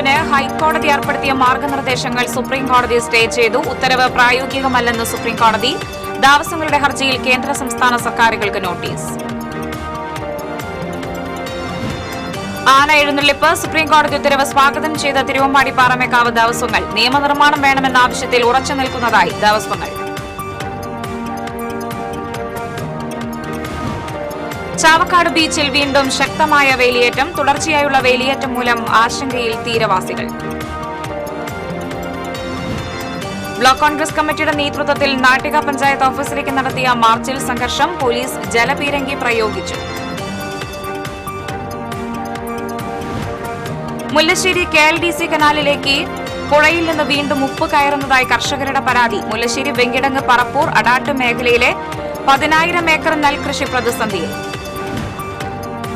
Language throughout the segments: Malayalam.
ആനയെഴുന്നള്ളിപ്പിന് ഹൈക്കോടതി ഏർപ്പെടുത്തിയ മാർഗനിർദ്ദേശങ്ങൾ സുപ്രീംകോടതി സ്റ്റേ ചെയ്തു. ഉത്തരവ് പ്രായോഗികമല്ലെന്ന് സുപ്രീംകോടതി. ദേവസ്വങ്ങളുടെ ഹർജിയിൽ കേന്ദ്ര സംസ്ഥാന സർക്കാരുകൾക്ക് നോട്ടീസ്. ആന എഴുന്നള്ളിപ്പ് സുപ്രീംകോടതി ഉത്തരവ് സ്വാഗതം ചെയ്ത തിരുവമ്പാടി പാറമേക്കാവ് ദേവസ്വങ്ങൾ. നിയമനിർമ്മാണം വേണമെന്ന ആവശ്യത്തിൽ ഉറച്ചു നിൽക്കുന്നതായി ദേവസ്വങ്ങൾ. ചാവക്കാട് ബീച്ചിൽ വീണ്ടും ശക്തമായ വേലിയേറ്റം. തുടർച്ചയായുള്ള വേലിയേറ്റം മൂലം ആശങ്കയിൽ തീരവാസികൾ. ബ്ലോക്ക് കോൺഗ്രസ് കമ്മിറ്റിയുടെ നേതൃത്വത്തിൽ നാട്ടിക പഞ്ചായത്ത് ഓഫീസിലേക്ക് നടത്തിയ മാർച്ചിൽ സംഘർഷം. പോലീസ് ജലപീരങ്കി പ്രയോഗിച്ചു. മുല്ലശ്ശേരി KLDC കനാലിലേക്ക് പുഴയിൽ നിന്ന് വീണ്ടും ഉപ്പ് കയറുന്നതായി കർഷകരുടെ പരാതി. മുല്ലശ്ശേരി വെങ്കിടങ്ങ് പറപ്പൂർ അടാട്ട് മേഖലയിലെ 10,000 ഏക്കർ നെൽകൃഷി പ്രതിസന്ധിയിൽ.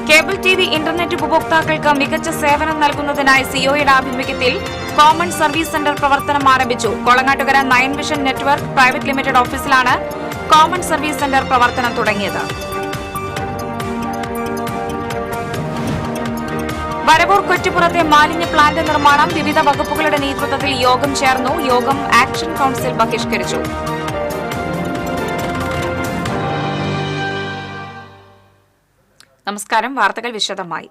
കേബിൾ TV ഇന്റർനെറ്റ് ഉപഭോക്താക്കൾക്ക് മികച്ച സേവനം നൽകുന്നതിനായി സിഒയുടെ ആഭിമുഖ്യത്തിൽ കോമൺ സർവീസ് സെന്റർ പ്രവർത്തനം ആരംഭിച്ചു. Kolangattukara 9 vision network private limited ഓഫീസിലാണ് കോമൺ സർവീസ് സെന്റർ പ്രവർത്തനം തുടങ്ങിയത്. വരവൂർ കൊറ്റിപ്പുറത്തെ മാലിന്യ പ്ലാന്റ് നിർമ്മാണം. വിവിധ വകുപ്പുകളുടെ നേതൃത്വത്തിൽ യോഗം ചേർന്നു. യോഗം ആക്ഷൻ കൌൺസിൽ ബഹിഷ്കരിച്ചു. നമസ്കാരം. വാർത്തകൾ വിശദമായി.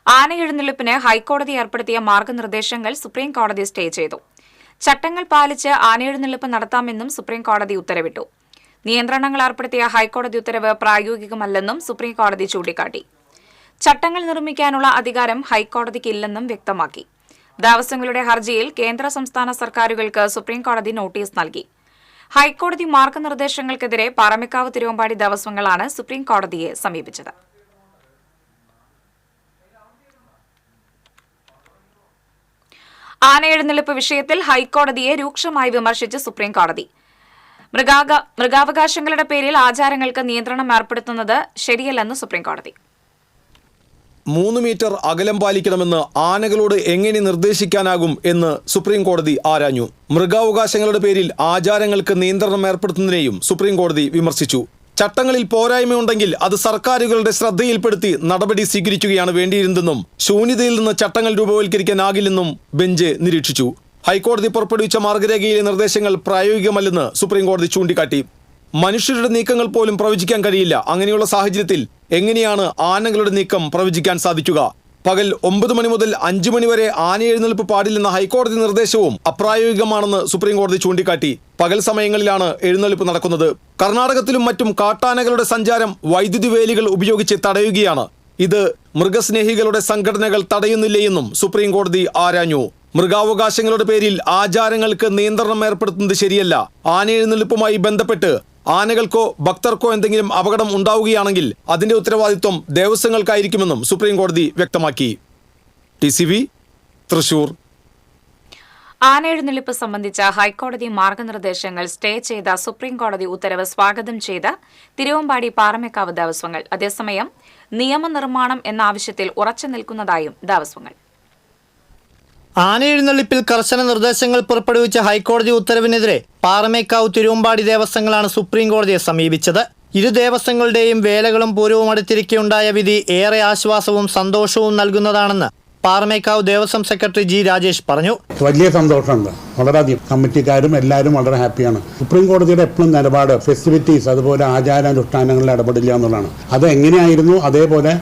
ആന എഴുന്നള്ളിപ്പിന് ഹൈക്കോടതി ഏർപ്പെടുത്തിയ മാർഗനിർദ്ദേശങ്ങൾ സുപ്രീംകോടതി സ്റ്റേ ചെയ്തു. ചട്ടങ്ങൾ പാലിച്ച് ആനയെഴുന്നള്ളിപ്പ് നടത്താമെന്നും സുപ്രീംകോടതി ഉത്തരവിട്ടു. നിയന്ത്രണങ്ങൾ ഏർപ്പെടുത്തിയ ഹൈക്കോടതി ഉത്തരവ് പ്രായോഗികമല്ലെന്നും സുപ്രീംകോടതി ചൂണ്ടിക്കാട്ടി. ചട്ടങ്ങൾ നിർമ്മിക്കാനുള്ള അധികാരം ഹൈക്കോടതിക്കില്ലെന്നും വ്യക്തമാക്കി. ദേവസ്വങ്ങളുടെ ഹർജിയിൽ കേന്ദ്ര സംസ്ഥാന സർക്കാരുകൾക്ക് സുപ്രീംകോടതി നോട്ടീസ് നൽകി. ഹൈക്കോടതി മാർഗനിർദ്ദേശങ്ങൾക്കെതിരെ പാറമേക്കാവ് തിരുവമ്പാടി ദേവസ്വങ്ങളാണ് സുപ്രീംകോടതിയെ സമീപിച്ചത്. ആനയെഴുന്നള്ളിപ്പ് വിഷയത്തിൽ ഹൈക്കോടതിയെ രൂക്ഷമായി വിമർശിച്ച് സുപ്രീംകോടതി. മൃഗാവകാശങ്ങളുടെ പേരിൽ ആചാരങ്ങൾക്ക് നിയന്ത്രണം ഏർപ്പെടുത്തുന്നത് ശരിയല്ലെന്ന് സുപ്രീംകോടതി. 3 മീറ്റർ അകലം പാലിക്കണമെന്ന് ആനകളോട് എങ്ങനെ നിർദ്ദേശിക്കാനാകും എന്ന് സുപ്രീംകോടതി ആരാഞ്ഞു. മൃഗാവകാശങ്ങളുടെ പേരിൽ ആചാരങ്ങൾക്ക് നിയന്ത്രണം ഏർപ്പെടുത്തുന്നതിനെയും സുപ്രീംകോടതി വിമർശിച്ചു. ചട്ടങ്ങളിൽ പോരായ്മയുണ്ടെങ്കിൽ അത് സർക്കാരുകളുടെ ശ്രദ്ധയിൽപ്പെടുത്തി നടപടി സ്വീകരിക്കുകയാണ് വേണ്ടിയിരുന്നതെന്നും ശൂന്യതയിൽ നിന്ന് ചട്ടങ്ങൾ രൂപവൽക്കരിക്കാനാകില്ലെന്നും ബെഞ്ച് നിരീക്ഷിച്ചു. ഹൈക്കോടതി പുറപ്പെടുവിച്ച മാർഗരേഖയിലെ നിർദ്ദേശങ്ങൾ പ്രായോഗികമല്ലെന്ന് സുപ്രീംകോടതി ചൂണ്ടിക്കാട്ടി. മനുഷ്യരുടെ നീക്കങ്ങൾ പോലും പ്രവചിക്കാൻ കഴിയില്ല. അങ്ങനെയുള്ള സാഹചര്യത്തിൽ എങ്ങനെയാണ് ആനകളുടെ നീക്കം പ്രവചിക്കാൻ സാധിക്കുക? പകൽ 9 മണി മുതൽ 5 മണി വരെ ആനയെഴുന്നള്ളിപ്പ് പാടില്ലെന്ന ഹൈക്കോടതി നിർദ്ദേശവും അപ്രായോഗികമാണെന്ന് സുപ്രീംകോടതി ചൂണ്ടിക്കാട്ടി. പകൽ സമയങ്ങളിലാണ് എഴുന്നള്ളിപ്പ് നടക്കുന്നത്. കർണാടകത്തിലും മറ്റും കാട്ടാനകളുടെ സഞ്ചാരം വൈദ്യുതി വേലികൾ ഉപയോഗിച്ച് തടയുകയാണ്. ഇത് മൃഗസ്നേഹികളുടെ സംഘടനകൾ തടയുന്നില്ലെന്നും സുപ്രീംകോടതി ആരാഞ്ഞു. മൃഗാവകാശങ്ങളുടെ പേരിൽ ആചാരങ്ങൾക്ക് നിയന്ത്രണം ഏർപ്പെടുത്തുന്നത് ശരിയല്ല. ആനയെഴുന്നള്ളിപ്പുമായി ബന്ധപ്പെട്ട് ആനകൾക്കോ ഭക്തർക്കോ എന്തെങ്കിലും അപകടം ഉണ്ടാവുകയാണെങ്കിൽ അതിന്റെ ഉത്തരവാദിത്വം ദേവസ്വങ്ങൾക്കായിരിക്കുമെന്നും സുപ്രീംകോടതി വ്യക്തമാക്കി. TCV തൃശൂർ. ആനയെഴുന്നള്ളിപ്പ് സംബന്ധിച്ച ഹൈക്കോടതി മാർഗനിർദ്ദേശങ്ങൾ സ്റ്റേ ചെയ്ത സുപ്രീംകോടതി ഉത്തരവ് സ്വാഗതം ചെയ്ത് തിരുവമ്പാടി പാറമേക്കാവ് ദേവസ്വങ്ങൾ. അതേസമയം നിയമനിർമ്മാണം എന്ന ആവശ്യത്തിൽ ഉറച്ചു നിൽക്കുന്നതായും ദേവസ്വങ്ങൾ. ആനയെഴുന്നള്ളിപ്പിൽ കർശന നിർദ്ദേശങ്ങൾ പുറപ്പെടുവിച്ച ഹൈക്കോടതി ഉത്തരവിനെതിരെ പാറമേക്കാവ് തിരുവമ്പാടി ദേവസ്വങ്ങളാണ് സുപ്രീംകോടതിയെ സമീപിച്ചത്. ഇരു ദേവസ്വങ്ങളുടെയും വേലകളും പൂരവും അടുത്തിരിക്കെയുണ്ടായ വിധി ഏറെ ആശ്വാസവും സന്തോഷവും നൽകുന്നതാണെന്ന് പാറമേക്കാവ് ദേവസ്വം സെക്രട്ടറി G. രാജേഷ് പറഞ്ഞു. വലിയ സന്തോഷമുണ്ട്. വളരെയധികം കമ്മിറ്റിക്കാരും എല്ലാവരും വളരെ ഹാപ്പിയാണ്. സുപ്രീം കോടതിയുടെ എപ്പോഴും നിലപാട് ഫെസ്റ്റിവിറ്റീസ് അതുപോലെ ആചാരാനുഷ്ഠാനങ്ങളിൽ ഇടപെടില്ല എന്നുള്ളതാണ്. അത് എങ്ങനെയായിരുന്നു അതേപോലെ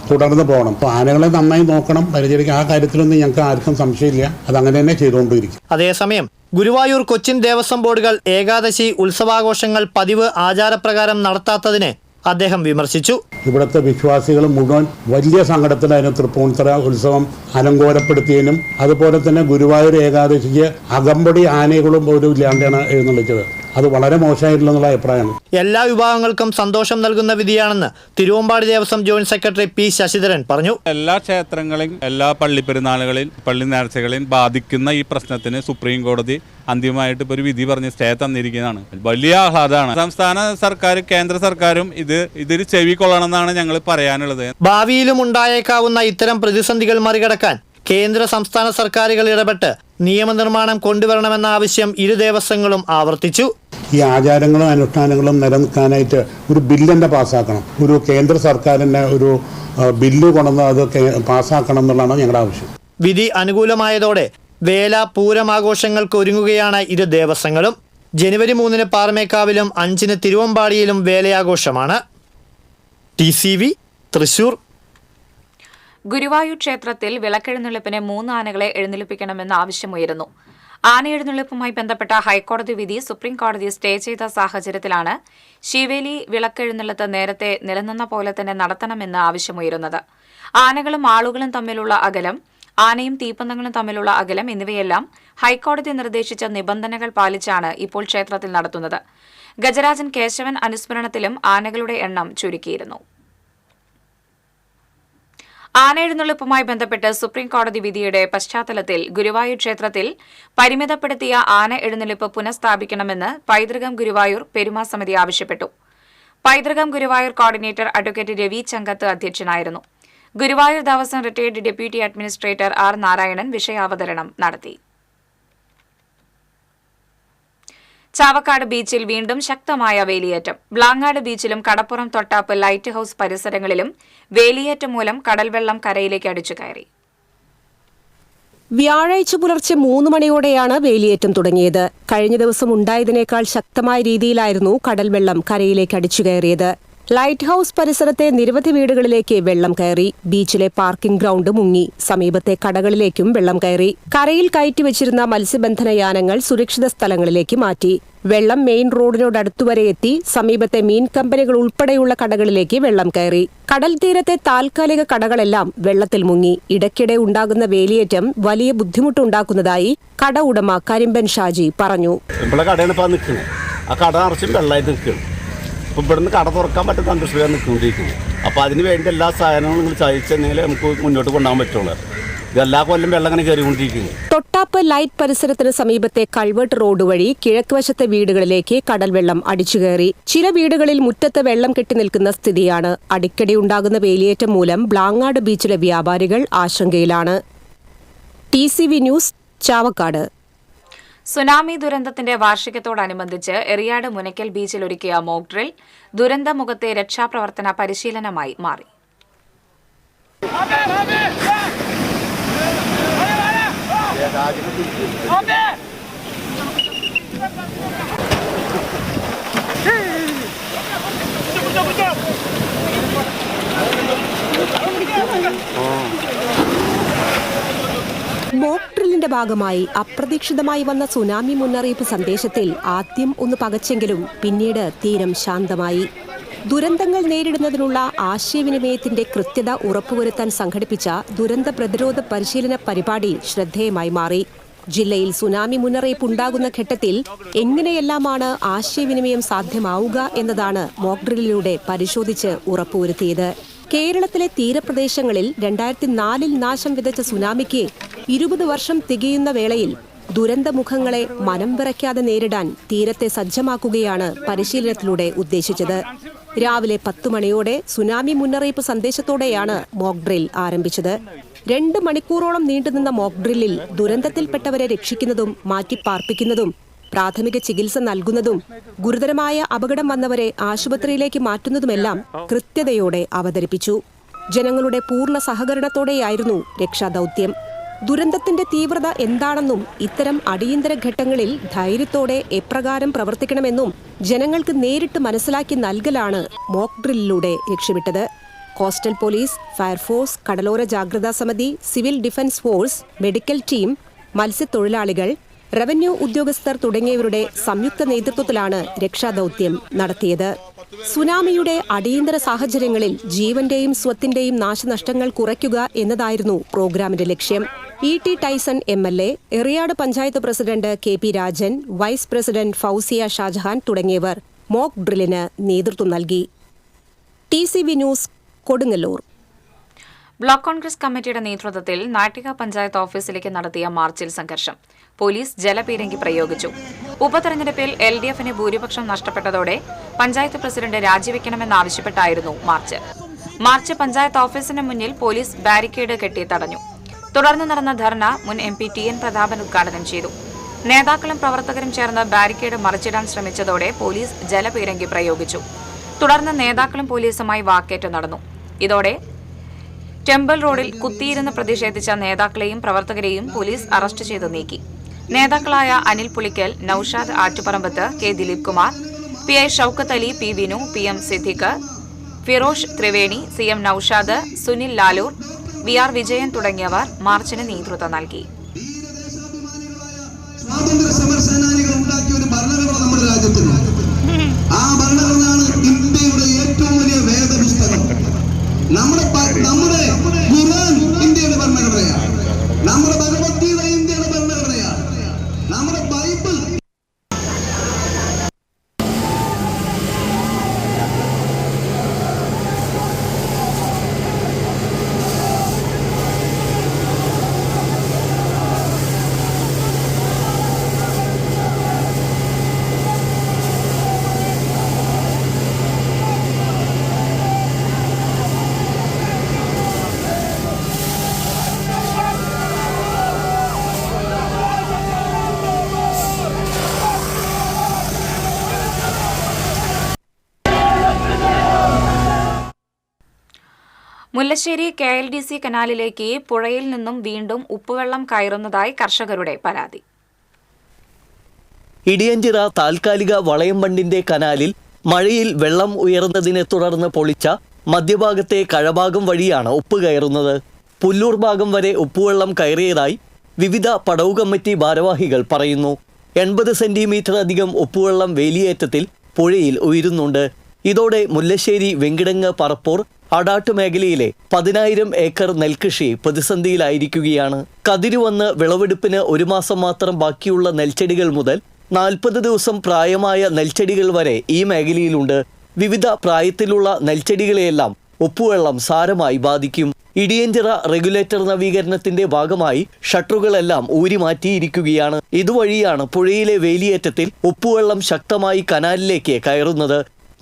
തുടർന്ന് പോകണം. അപ്പോൾ ആനകളെ നന്നായി നോക്കണം, പരിചരിക്കുക. ആ കാര്യത്തിലൊന്നും ഞങ്ങൾക്ക് ആർക്കും സംശയമില്ല. അത് അങ്ങനെ തന്നെ ചെയ്തുകൊണ്ടിരിക്കും. അതേസമയം ഗുരുവായൂർ കൊച്ചിൻ ദേവസ്വം ബോർഡുകൾ ഏകാദശി ഉത്സവാഘോഷങ്ങൾ പതിവ് ആചാരപ്രകാരം നടത്താത്തതിനെ അദ്ദേഹം വിമർശിച്ചു. ഇവിടുത്തെ വിശ്വാസികൾ മുഴുവൻ വലിയ സങ്കടത്തിലായിരുന്നു തൃപ്പൂണിത്തുറ ഉത്സവം അലങ്കോലപ്പെടുത്തിയതിനും അതുപോലെ തന്നെ ഗുരുവായൂർ ഏകാദശിക്ക് അകമ്പടി ആനകളും പോലും ഇല്ലാണ്ടാണ് എഴുന്നള്ളിച്ചത്. അത് വളരെ മോശമായിട്ടുള്ള അഭിപ്രായമാണ്. എല്ലാ വിഭാഗങ്ങൾക്കും സന്തോഷം നൽകുന്ന വിധിയാണെന്ന് Thiruvambadi Devaswom joint secretary P. Sasidharan പറഞ്ഞു. എല്ലാ ക്ഷേത്രങ്ങളെയും എല്ലാ പള്ളിപ്പെരുന്നാളുകളിൽ പള്ളി നേർച്ചകളെയും ബാധിക്കുന്ന ഈ പ്രശ്നത്തിന് സുപ്രീം കോടതി അന്തിമമായിട്ട് ഇപ്പോൾ ഒരു വിധി പറഞ്ഞ് സ്റ്റേ തന്നിരിക്കുന്നതാണ്. വലിയ ആഹ്ലാദമാണ്. സംസ്ഥാന സർക്കാർ കേന്ദ്ര സർക്കാരും ഇതിൽ ചെവിക്കൊള്ളണമെന്നാണ് ഞങ്ങൾ പറയാനുള്ളത്. ഭാവിയിലും ഉണ്ടായേക്കാവുന്ന ഇത്തരം പ്രതിസന്ധികൾ മറികടക്കാൻ കേന്ദ്ര സംസ്ഥാന സർക്കാരുകൾ ഇടപെട്ട് നിയമനിർമ്മാണം കൊണ്ടുവരണമെന്ന ആവശ്യം ഇരു ദേവസ്വങ്ങളും ആവർത്തിച്ചു. ഈ ആചാരങ്ങളും അനുഷ്ഠാനങ്ങളും നിലനിൽക്കാനായിട്ട് ഒരു ബില്ല് പാസ്സാക്കണം. ഒരു കേന്ദ്ര സർക്കാരിൻ്റെ ഒരു ബില്ല് കൊണ്ടുവന്ന് അത് പാസ്സാക്കണം എന്നുള്ളതാണ് ഞങ്ങളുടെ ആവശ്യം. വിധി അനുകൂലമായതോടെ വേല പൂരമാഘോഷങ്ങൾക്ക് ഒരുങ്ങുകയാണ് ഇരു ദേവസ്വങ്ങളും. ജനുവരി 3 പാറമേക്കാവിലും 5 തിരുവമ്പാടിയിലും വേലയാഘോഷമാണ്. TCV തൃശൂർ. ഗുരുവായൂർ ക്ഷേത്രത്തിൽ വിളക്കെഴുന്നള്ളിപ്പിന് 3 ആനകളെ എഴുന്നള്ളിപ്പിക്കണമെന്ന ആവശ്യമുയരുന്നു. ആന എഴുന്നള്ളിപ്പുമായി ബന്ധപ്പെട്ട ഹൈക്കോടതി വിധി സുപ്രീം കോടതി സ്റ്റേ ചെയ്ത സാഹചര്യത്തിലാണ് ശിവേലി വിളക്കെഴുന്നള്ളത്ത് നേരത്തെ നിലനിന്ന പോലെ തന്നെ നടത്തണമെന്ന് ആവശ്യമുയരുന്നത്. ആനകളും ആളുകളും തമ്മിലുള്ള അകലം, ആനയും തീപ്പന്തങ്ങളും തമ്മിലുള്ള അകലം എന്നിവയെല്ലാം ഹൈക്കോടതി നിർദ്ദേശിച്ച നിബന്ധനകൾ പാലിച്ചാണ് ഇപ്പോൾ ക്ഷേത്രത്തിൽ നടത്തുന്നത്. ഗജരാജൻ കേശവൻ അനുസ്മരണത്തിലും ആനകളുടെ എണ്ണം ചുരുക്കിയിരുന്നു. ആന എഴുന്നള്ളിപ്പുമായി ബന്ധപ്പെട്ട് സുപ്രീം കോടതി വിധിയുടെ പശ്ചാത്തലത്തിൽ ഗുരുവായൂർ ക്ഷേത്രത്തിൽ പരിമിതപ്പെടുത്തിയ ആന എഴുന്നള്ളിപ്പ് പുനഃസ്ഥാപിക്കണമെന്ന് പൈതൃകം ഗുരുവായൂർ പെരുമാ സമിതി ആവശ്യപ്പെട്ടു. പൈതൃകം ഗുരുവായൂർ കോർഡിനേറ്റർ അഡ്വക്കേറ്റ് രവി ചങ്കത്ത് അധ്യക്ഷനായിരുന്നു. Guruvayur Devaswom retired deputy administrator R. Narayanan വിഷയാവതരണം നടത്തി. ചാവക്കാട് ബീച്ചിൽ വീണ്ടും ശക്തമായ വേലിയേറ്റം. ബ്ലാങ്ങാട് ബീച്ചിലും കടപ്പുറം തൊട്ടാപ്പ് ലൈറ്റ് ഹൌസ് പരിസരങ്ങളിലും വേലിയേറ്റം മൂലം കടൽവെള്ളം കരയിലേക്ക് അടിച്ചുകയറി. വ്യാഴാഴ്ച പുലർച്ചെ 3 മണിയോടെയാണ് വേലിയേറ്റം തുടങ്ങിയത്. കഴിഞ്ഞ ദിവസം ഉണ്ടായതിനേക്കാൾ ശക്തമായ രീതിയിലായിരുന്നു കടൽവെള്ളം കരയിലേക്ക് അടിച്ചുകയറിയത്. ലൈറ്റ് ഹൌസ് പരിസരത്തെ നിരവധി വീടുകളിലേക്ക് വെള്ളം കയറി. ബീച്ചിലെ പാർക്കിംഗ് ഗ്രൗണ്ട് മുങ്ങി. സമീപത്തെ കടകളിലേക്കും വെള്ളം കയറി. കരയിൽ കയറ്റിവച്ചിരുന്ന മത്സ്യബന്ധന യാനങ്ങൾ സുരക്ഷിത സ്ഥലങ്ങളിലേക്ക് മാറ്റി. വെള്ളം മെയിൻ റോഡിനോടടുത്തുവരെ എത്തി. സമീപത്തെ മീൻ കമ്പനികൾ ഉൾപ്പെടെയുള്ള കടകളിലേക്ക് വെള്ളം കയറി. കടൽ തീരത്തെ താൽക്കാലിക കടകളെല്ലാം വെള്ളത്തിൽ മുങ്ങി. ഇടയ്ക്കിടെ ഉണ്ടാകുന്ന വേലിയേറ്റം വലിയ ബുദ്ധിമുട്ടുണ്ടാക്കുന്നതായി കട ഉടമ കരിമ്പൻ ഷാജി പറഞ്ഞു. ആ കട നിറച്ചും വെള്ളമായിട്ട് നിൽക്കുകയാണ്. ഇപ്പോൾ ഇവിടുന്ന് കട തുറക്കാൻ പറ്റുന്ന അന്തരീക്ഷമാണ് നിൽക്കൊണ്ടിരിക്കുന്നത്. അപ്പോൾ അതിന് വേണ്ടി എല്ലാ സാധനങ്ങളും നിങ്ങൾ ചതിച്ചെന്നെങ്കിൽ നമുക്ക് മുന്നോട്ട് കൊണ്ടുപോകാൻ പറ്റുള്ളൂ. ഇതെല്ലാ കൊല്ലം വെള്ളം അങ്ങനെ കയറിക്കൊണ്ടിരിക്കുന്നു. തൊട്ടാപ്പ് ലൈറ്റ് പരിസരത്തിന് സമീപത്തെ കൾവേർട്ട് റോഡ് വഴി കിഴക്കുവശത്തെ വീടുകളിലേക്ക് കടൽവെള്ളം അടിച്ചുകയറി. ചില വീടുകളിൽ മുറ്റത്ത് വെള്ളം കെട്ടി നിൽക്കുന്ന സ്ഥിതിയാണ്. അടിക്കടി ഉണ്ടാകുന്ന വേലിയേറ്റം മൂലം ബ്ലാങ്ങാട് ബീച്ചിലെ വ്യാപാരികൾ ആശങ്കയിലാണ്. TCV news, Chavakkad. സുനാമി ദുരന്തത്തിന്റെ വാർഷികത്തോടനുബന്ധിച്ച് എറിയാട് മുനയ്ക്കൽ ബീച്ചിൽ ഒരുക്കിയ മോക്ക് ഡ്രിൽ ദുരന്തമുഖത്തെ രക്ഷാപ്രവർത്തന പരിശീലനമായി മാറി. മോക്ക് ഡ്രില്ലിന്റെ ഭാഗമായി അപ്രതീക്ഷിതമായി വന്ന സുനാമി മുന്നറിയിപ്പ് സന്ദേശത്തിൽ ആദ്യം ഒന്ന് പകച്ചെങ്കിലും പിന്നീട് തീരം ശാന്തമായി. ദുരന്തങ്ങൾ നേരിടുന്നതിനുള്ള ആശയവിനിമയത്തിന്റെ കൃത്യത ഉറപ്പുവരുത്താൻ സംഘടിപ്പിച്ച ദുരന്ത പ്രതിരോധ പരിശീലന പരിപാടി ശ്രദ്ധേയമായി മാറി. ജില്ലയിൽ സുനാമി മുന്നറിയിപ്പ് ഉണ്ടാകുന്ന ഘട്ടത്തിൽ എങ്ങനെയെല്ലാമാണ് ആശയവിനിമയം സാധ്യമാവുക എന്നതാണ് മോക്ക് ഡ്രില്ലിലൂടെ പരിശോധിച്ച് ഉറപ്പുവരുത്തിയത്. കേരളത്തിലെ തീരപ്രദേശങ്ങളിൽ 2004 നാശം വിതച്ച സുനാമിക്ക് 20 വർഷം തികയുന്ന വേളയിൽ ദുരന്തമുഖങ്ങളെ മനം വിറയ്ക്കാതെ നേരിടാൻ തീരത്തെ സജ്ജമാക്കുകയാണ് പരിശീലനത്തിലൂടെ ഉദ്ദേശിച്ചത്. രാവിലെ 10 മണിയോടെ സുനാമി മുന്നറിയിപ്പ് സന്ദേശത്തോടെയാണ് മോക്ക് ഡ്രിൽ ആരംഭിച്ചത്. 2 മണിക്കൂറോളം നീണ്ടുനിന്ന മോക്ക് ഡ്രില്ലിൽ ദുരന്തത്തിൽപ്പെട്ടവരെ രക്ഷിക്കുന്നതും മാറ്റിപ്പാർപ്പിക്കുന്നതും പ്രാഥമിക ചികിത്സ നൽകുന്നതും ഗുരുതരമായ അപകടം വന്നവരെ ആശുപത്രിയിലേക്ക് മാറ്റുന്നതുമെല്ലാം കൃത്യതയോടെ അവതരിപ്പിച്ചു. ജനങ്ങളുടെ പൂർണ്ണ സഹകരണത്തോടെയായിരുന്നു രക്ഷാദൌത്യം. ദുരന്തത്തിന്റെ തീവ്രത എന്താണെന്നും ഇത്തരം അടിയന്തര ഘട്ടങ്ങളിൽ ധൈര്യത്തോടെ എപ്രകാരം പ്രവർത്തിക്കണമെന്നും ജനങ്ങൾക്ക് നേരിട്ട് മനസ്സിലാക്കി നൽകലാണ് മോക്ക് ഡ്രില്ലിലൂടെ ലക്ഷ്യമിട്ടത്. കോസ്റ്റൽ പോലീസ്, ഫയർഫോഴ്സ്, കടലോര ജാഗ്രതാ സമിതി, civil defence force, medical team, മത്സ്യത്തൊഴിലാളികൾ, റവന്യൂ ഉദ്യോഗസ്ഥർ തുടങ്ങിയവരുടെ സംയുക്ത നേതൃത്വത്തിലാണ് രക്ഷാദൌത്യം നടത്തിയത്. സുനാമിയുടെ അടിയന്തര സാഹചര്യങ്ങളിൽ ജീവന്റെയും സ്വത്തിന്റെയും നാശനഷ്ടങ്ങൾ കുറയ്ക്കുക എന്നതായിരുന്നു പ്രോഗ്രാമിന്റെ ലക്ഷ്യം. E.T. Taison MLA, Eriyad panchayat president KP Rajan, vice president Fousiya Shajahan തുടങ്ങിയവർ മോക്ക് ഡ്രില്ലിന് നേതൃത്വം നൽകി. TCV news, Kodungallur. Block Congress കമ്മിറ്റിയുടെ നേതൃത്വത്തിൽ നാട്ടിക പഞ്ചായത്ത് ഓഫീസിലേക്ക് നടത്തിയ മാർച്ചിൽ സംഘർഷം. പോലീസ് ജലപീരങ്കി പ്രയോഗിച്ചു. ഉപതെരഞ്ഞെടുപ്പിൽ LDFന് ഭൂരിപക്ഷം നഷ്ടപ്പെട്ടതോടെ പഞ്ചായത്ത് പ്രസിഡന്റ് രാജിവെക്കണമെന്നാവശ്യപ്പെട്ടായിരുന്നു മാർച്ച് പഞ്ചായത്ത് ഓഫീസിന് മുന്നിൽ പോലീസ് ബാരിക്കേഡ് കെട്ടി തടഞ്ഞു. തുടർന്ന് നടന്ന ധർണ മുൻ MP TN പ്രതാപൻ ഉദ്ഘാടനം ചെയ്തു. നേതാക്കളും പ്രവർത്തകരും ചേർന്ന് ബാരിക്കേഡ് മറിച്ചിടാൻ ശ്രമിച്ചതോടെ പോലീസ് ജലപീരങ്കി പ്രയോഗിച്ചു. തുടർന്ന് നേതാക്കളും പോലീസുമായി വാക്കേറ്റം നടന്നു. ഇതോടെ ടെമ്പിൾ റോഡിൽ കുത്തിയിരുന്ന് പ്രതിഷേധിച്ച നേതാക്കളെയും പ്രവർത്തകരെയും പോലീസ് അറസ്റ്റ് ചെയ്ത് നീക്കി. നേതാക്കളായ Anil Pulikkal, Noushad Attuparambath, K Dileep Kumar, P I Shoukath Ali, P Vinu, P M Siddique, Firosh Triveni, C M Noushad, Sunil Lalur, V R Vijayan തുടങ്ങിയവർ മാർച്ചിന് നേതൃത്വം നൽകി. സ്വാതന്ത്ര്യ സമര സേനാനികൾ ഉണ്ടാക്കിയ ഒരു ഭരണഘടന നമ്മുടെ രാജ്യത്തുണ്ട്. ആ ഭരണഘടനയാണ് ഇന്ത്യയുടെ ഏറ്റവും വലിയ വേദപുസ്തകം. നമ്മുടെ ഖുർആൻ ഇന്ത്യയുടെ ഭരണഘടനയാണ്. നമ്മുടെ ഭഗവത്ഗീത ഇന്ത്യയുടെ ഭരണഘടനയാണ്. നമ്മുടെ ബൈബിൾ മുല്ലശ്ശേരി KLDC കനാലിലേക്ക് പുഴയിൽ നിന്നും വീണ്ടും ഉപ്പുവെള്ളം കയറുന്നതായി കർഷകരുടെ പരാതി. ഇടിയഞ്ചിറ താൽക്കാലിക വളയം ബണ്ടിന്റെ കനാലിൽ മഴയിൽ വെള്ളം ഉയർന്നതിനെ തുടർന്ന് പൊളിച്ച മധ്യഭാഗത്തെ കഴഭാഗം വഴിയാണ് ഉപ്പ് കയറുന്നത്. പുല്ലൂർ ഭാഗം വരെ ഉപ്പുവെള്ളം കയറിയതായി വിവിധ പടവ് കമ്മിറ്റി ഭാരവാഹികൾ പറയുന്നു. 80 സെന്റിമീറ്റർ അധികം ഉപ്പുവെള്ളം വേലിയേറ്റത്തിൽ പുഴയിൽ ഉയരുന്നുണ്ട്. ഇതോടെ മുല്ലശ്ശേരി വെങ്കിടങ്ങ് പറപ്പൂർ അടാട്ട് മേഖലയിലെ 10,000 ഏക്കർ നെൽകൃഷി പ്രതിസന്ധിയിലായിരിക്കുകയാണ്. കതിരുവന്ന് വിളവെടുപ്പിന് 1 മാസം മാത്രം ബാക്കിയുള്ള നെൽച്ചെടികൾ മുതൽ 40 ദിവസം പ്രായമായ നെൽച്ചെടികൾ വരെ ഈ മേഖലയിലുണ്ട്. വിവിധ പ്രായത്തിലുള്ള നെൽച്ചെടികളെയെല്ലാം ഉപ്പുവെള്ളം സാരമായി ബാധിക്കും. ഇടിയഞ്ചിറ റെഗുലേറ്റർ നവീകരണത്തിന്റെ ഭാഗമായി ഷട്ടറുകളെല്ലാം ഊരിമാറ്റിയിരിക്കുകയാണ്. ഇതുവഴിയാണ് പുഴയിലെ വേലിയേറ്റത്തിൽ ഉപ്പുവെള്ളം ശക്തമായി കനാലിലേക്ക് കയറുന്നത്.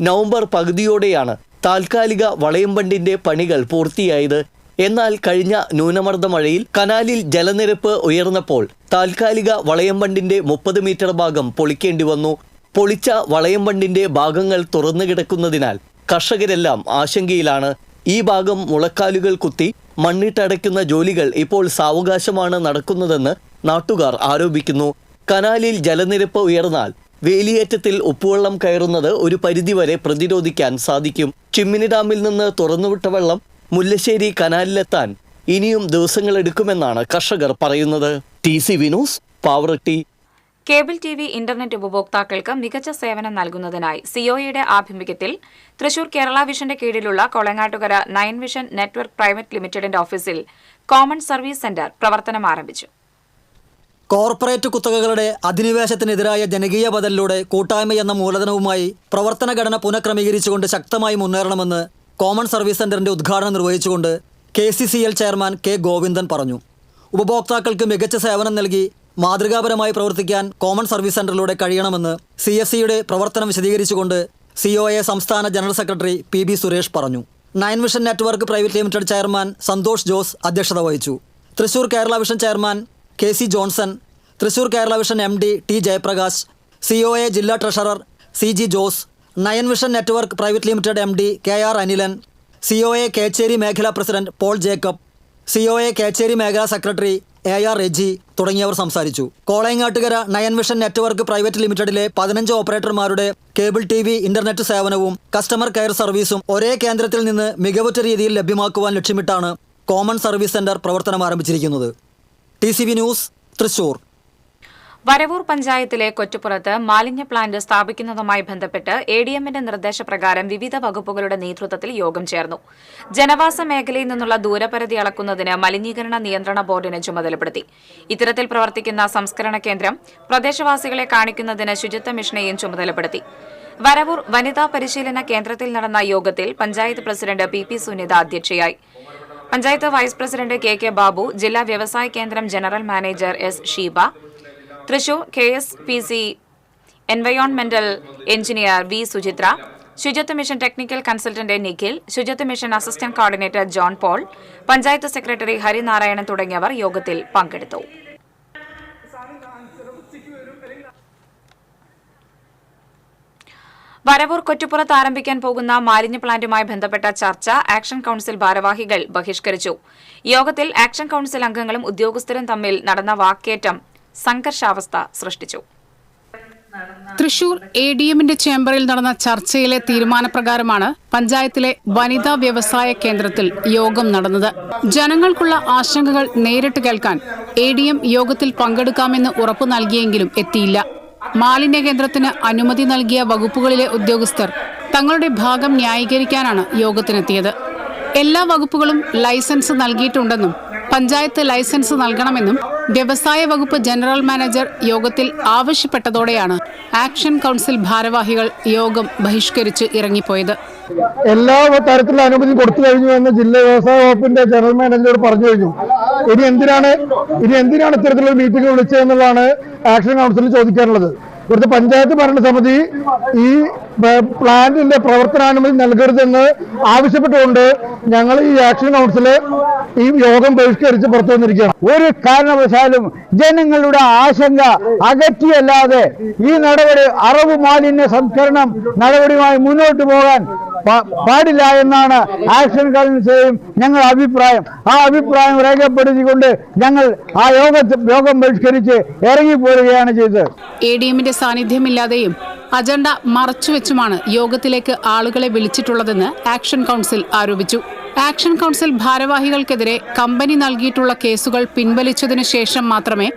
നവംബർ പകുതിയോടെയാണ് താൽക്കാലിക വളയം ബണ്ടിന്റെ പണികൾ പൂർത്തിയായത്. എന്നാൽ കഴിഞ്ഞ ന്യൂനമർദ്ദ മഴയിൽ കനാലിൽ ജലനിരപ്പ് ഉയർന്നപ്പോൾ താൽക്കാലിക വളയം ബണ്ടിന്റെ 30 മീറ്റർ ഭാഗം പൊളിക്കേണ്ടി വന്നു. പൊളിച്ച വളയം ബണ്ടിന്റെ ഭാഗങ്ങൾ തുറന്നു കിടക്കുന്നതിനാൽ കർഷകരെല്ലാം ആശങ്കയിലാണ്. ഈ ഭാഗം മുളക്കാലുകൾ കുത്തി മണ്ണിട്ടടയ്ക്കുന്ന ജോലികൾ ഇപ്പോൾ സാവകാശമാണ് നടക്കുന്നതെന്ന് നാട്ടുകാർ ആരോപിക്കുന്നു. കനാലിൽ ജലനിരപ്പ് ഉയർന്നാൽ വേലിയേറ്റത്തിൽ ഉപ്പുവെള്ളം കയറുന്നത് ഒരു പരിധിവരെ പ്രതിരോധിക്കാൻ സാധിക്കും. ചിമ്മിനി ഡാമിൽ നിന്ന് തുറന്നുവിട്ട വെള്ളം മുല്ലശ്ശേരി കനാലിലെത്താൻ ഇനിയും ദിവസങ്ങളെടുക്കുമെന്നാണ് കർഷകർ പറയുന്നത്. TCV news, Pavaratty. Cable TV internet ഉപഭോക്താക്കൾക്ക് മികച്ച സേവനം നൽകുന്നതിനായി സിഒയുടെ ആഭിമുഖ്യത്തിൽ തൃശൂർ കേരള വിഷന്റെ കീഴിലുള്ള കൊളങ്ങാട്ടുകര 9 വിഷൻ നെറ്റ്വർക്ക് പ്രൈവറ്റ് ലിമിറ്റഡിന്റെ ഓഫീസിൽ കോമൺ സർവീസ് സെന്റർ പ്രവർത്തനം ആരംഭിച്ചു. കോർപ്പറേറ്റ് കുത്തകകളുടെ അധിനിവേശത്തിനെതിരായ ജനകീയ ബദലിലൂടെ കൂട്ടായ്മ എന്ന മൂലധനവുമായി പ്രവർത്തന ഘടന പുനഃക്രമീകരിച്ചുകൊണ്ട് ശക്തമായി മുന്നേറണമെന്ന് കോമൺ സർവീസ് സെന്ററിന്റെ ഉദ്ഘാടനം നിർവഹിച്ചുകൊണ്ട് KCCL ചെയർമാൻ K. ഗോവിന്ദൻ പറഞ്ഞു. ഉപഭോക്താക്കൾക്ക് മികച്ച സേവനം നൽകി മാതൃകാപരമായി പ്രവർത്തിക്കാൻ കോമൺ സർവീസ് സെന്ററിലൂടെ കഴിയണമെന്ന് CSCയുടെ പ്രവർത്തനം വിശദീകരിച്ചുകൊണ്ട് COA സംസ്ഥാന ജനറൽ സെക്രട്ടറി PB സുരേഷ് പറഞ്ഞു. 9 vision network private limited chairman Santhosh Jose അധ്യക്ഷത വഹിച്ചു. Thrissur Kerala vision chairman KC Johnson, Thrissur Kerala vision MD T. Jayaprakash, COA ജില്ലാ treasurer CG Jose, 9 vision network private limited MD KR Anilan, COA Kechery മേഖലാ പ്രസിഡന്റ് പോൾ ജേക്കബ്, COA കേച്ചേരി മേഖലാ സെക്രട്ടറി AR റെജി തുടങ്ങിയവർ സംസാരിച്ചു. കോളയങ്ങാട്ടുകര 9 വിഷൻ നെറ്റ്വർക്ക് പ്രൈവറ്റ് ലിമിറ്റഡിലെ 15 ഓപ്പറേറ്റർമാരുടെ കേബിൾ TV ഇന്റർനെറ്റ് സേവനവും കസ്റ്റമർ കെയർ സർവീസും ഒരേ കേന്ദ്രത്തിൽ നിന്ന് മികവുറ്റ രീതിയിൽ ലഭ്യമാക്കുവാൻ ലക്ഷ്യമിട്ടാണ് കോമൺ സർവീസ് സെന്റർ പ്രവർത്തനം ആരംഭിച്ചിരിക്കുന്നത്. TCV news, Thrissur. വരവൂർ പഞ്ചായത്തിലെ കൊറ്റുപുറത്ത് മാലിന്യ പ്ലാന്റ് സ്ഥാപിക്കുന്നതുമായി ബന്ധപ്പെട്ട് ADMന്റെ നിർദ്ദേശപ്രകാരം വിവിധ വകുപ്പുകളുടെ നേതൃത്വത്തിൽ യോഗം ചേർന്നു. ജനവാസ മേഖലയിൽ നിന്നുള്ള ദൂരപരിധി അളക്കുന്നതിന് മലിനീകരണ നിയന്ത്രണ ബോർഡിനെ ചുമതലപ്പെടുത്തി. ഇത്തരത്തിൽ പ്രവർത്തിക്കുന്ന സംസ്കരണ കേന്ദ്രം പ്രദേശവാസികളെ കാണിക്കുന്നതിന് ശുചിത്വ മിഷനെയും ചുമതലപ്പെടുത്തി. വരവൂർ വനിതാ പരിശീലന കേന്ദ്രത്തിൽ നടന്ന യോഗത്തിൽ പഞ്ചായത്ത് പ്രസിഡന്റ് PP സുനിത അധ്യക്ഷയായി. Panchayat vice president KK Babu, ജില്ലാ വ്യവസായ കേന്ദ്രം general manager S. Sheeba, Thrissur KSPC എൻവയോൺമെന്റൽ എഞ്ചിനീയർ V. സുചിത്ര, ശുചിത്വ മിഷൻ ടെക്നിക്കൽ കൺസൾട്ടന്റ് നിഖിൽ, ശുചിത്വ mission assistant coordinator John Paul, panchayat secretary Harinarayanan തുടങ്ങിയവർ യോഗത്തിൽ പങ്കെടുത്തു. വരവൂർ കൊറ്റുപുറത്ത് ആരംഭിക്കാൻ പോകുന്ന മാലിന്യ പ്ലാന്റുമായി ബന്ധപ്പെട്ട ചർച്ച ആക്ഷൻ കൌൺസിൽ ഭാരവാഹികൾ ബഹിഷ്കരിച്ചു. യോഗത്തിൽ ആക്ഷൻ കൌൺസിൽ അംഗങ്ങളും ഉദ്യോഗസ്ഥരും തമ്മിൽ നടന്ന വാക്കേറ്റം സംഘർഷാവസ്ഥ സൃഷ്ടിച്ചു. തൃശൂർ ADMന്റെ ചേംബറിൽ നടന്ന ചർച്ചയിലെ തീരുമാനപ്രകാരമാണ് പഞ്ചായത്തിലെ വനിതാ വ്യവസായ കേന്ദ്രത്തിൽ യോഗം നടന്നത്. ജനങ്ങൾക്കുള്ള ആശങ്കകൾ നേരിട്ട് കേൾക്കാൻ ADM യോഗത്തിൽ പങ്കെടുക്കാമെന്ന് ഉറപ്പു നൽകിയെങ്കിലും എത്തിയില്ല. മാലിന്യ കേന്ദ്രത്തിന് അനുമതി നൽകിയ വകുപ്പുകളിലെ ഉദ്യോഗസ്ഥർ തങ്ങളുടെ ഭാഗം ന്യായീകരിക്കാനാണ് യോഗത്തിനെത്തിയത്. എല്ലാ വകുപ്പുകളും ലൈസൻസ് നൽകിയിട്ടുണ്ടെന്നും പഞ്ചായത്ത് ലൈസൻസ് നൽകണമെന്നും വ്യവസായ വകുപ്പ് ജനറൽ മാനേജർ യോഗത്തിൽ ആവശ്യപ്പെട്ടതോടെയാണ് ആക്ഷൻ കൌൺസിൽ ഭാരവാഹികൾ യോഗം ബഹിഷ്കരിച്ച് ഇറങ്ങിപ്പോയത്. എല്ലാ തരത്തിലുള്ള അനുമതി കൊടുത്തു കഴിഞ്ഞു എന്ന് ജില്ലാ വ്യവസായ വകുപ്പിന്റെ ജനറൽ മാനേജർ പറഞ്ഞു കഴിഞ്ഞു. ഇനി എന്തിനാണ് ഇത്തരത്തിലുള്ള മീറ്റിംഗ് വിളിച്ചതെന്നുള്ളതാണ് ആക്ഷൻ കൗൺസിലിൽ ചോദിക്കാനുള്ളത്. ഇവിടുത്തെ പഞ്ചായത്ത് ഭരണസമിതി ഈ പ്ലാന്റിന്റെ പ്രവർത്തനാനുമതി നൽകരുതെന്ന് ആവശ്യപ്പെട്ടുകൊണ്ട് ഞങ്ങൾ ഈ ആക്ഷൻ കൗൺസില് ഈ യോഗം ബഹിഷ്കരിച്ച് പുറത്തു വന്നിരിക്കുകയാണ്. ഒരു കാരണവശാലും ജനങ്ങളുടെ ആശങ്ക അകറ്റിയല്ലാതെ ഈ നടപടി അറവ് മാലിന്യ സംസ്കരണം നടപടിയുമായി മുന്നോട്ട് പോകാൻ പാടില്ല എന്നാണ് ആക്ഷൻ കൗൺസിലും ഞങ്ങളുടെ അഭിപ്രായം. ആ അഭിപ്രായം രേഖപ്പെടുത്തിക്കൊണ്ട് ഞങ്ങൾ ആ യോഗം ബഹിഷ്കരിച്ച് ഇറങ്ങിപ്പോരുകയാണ് ചെയ്തത്. ADMന്റെ സാന്നിധ്യമില്ലാതെയും അജണ്ട മറച്ചുവെച്ചുമാണ് യോഗത്തിലേക്ക് ആളുകളെ വിളിച്ചിട്ടുള്ളതെന്ന് ആക്ഷൻ കൌൺസിൽ ആരോപിച്ചു. ആക്ഷൻ കൌൺസിൽ ഭാരവാഹികൾക്കെതിരെ കമ്പനി നൽകിയിട്ടുള്ള കേസുകൾ പിൻവലിച്ചതിനു ശേഷം മാത്രമേ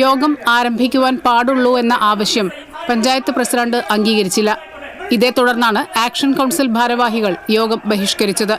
യോഗം ആരംഭിക്കുവാൻ പാടുള്ളൂ എന്ന ആവശ്യം പഞ്ചായത്ത് പ്രസിഡന്റ് അംഗീകരിച്ചില്ല. ഇതേ തുടർന്നാണ് ആക്ഷൻ കൌൺസിൽ ഭാരവാഹികൾ യോഗം ബഹിഷ്കരിച്ചത്.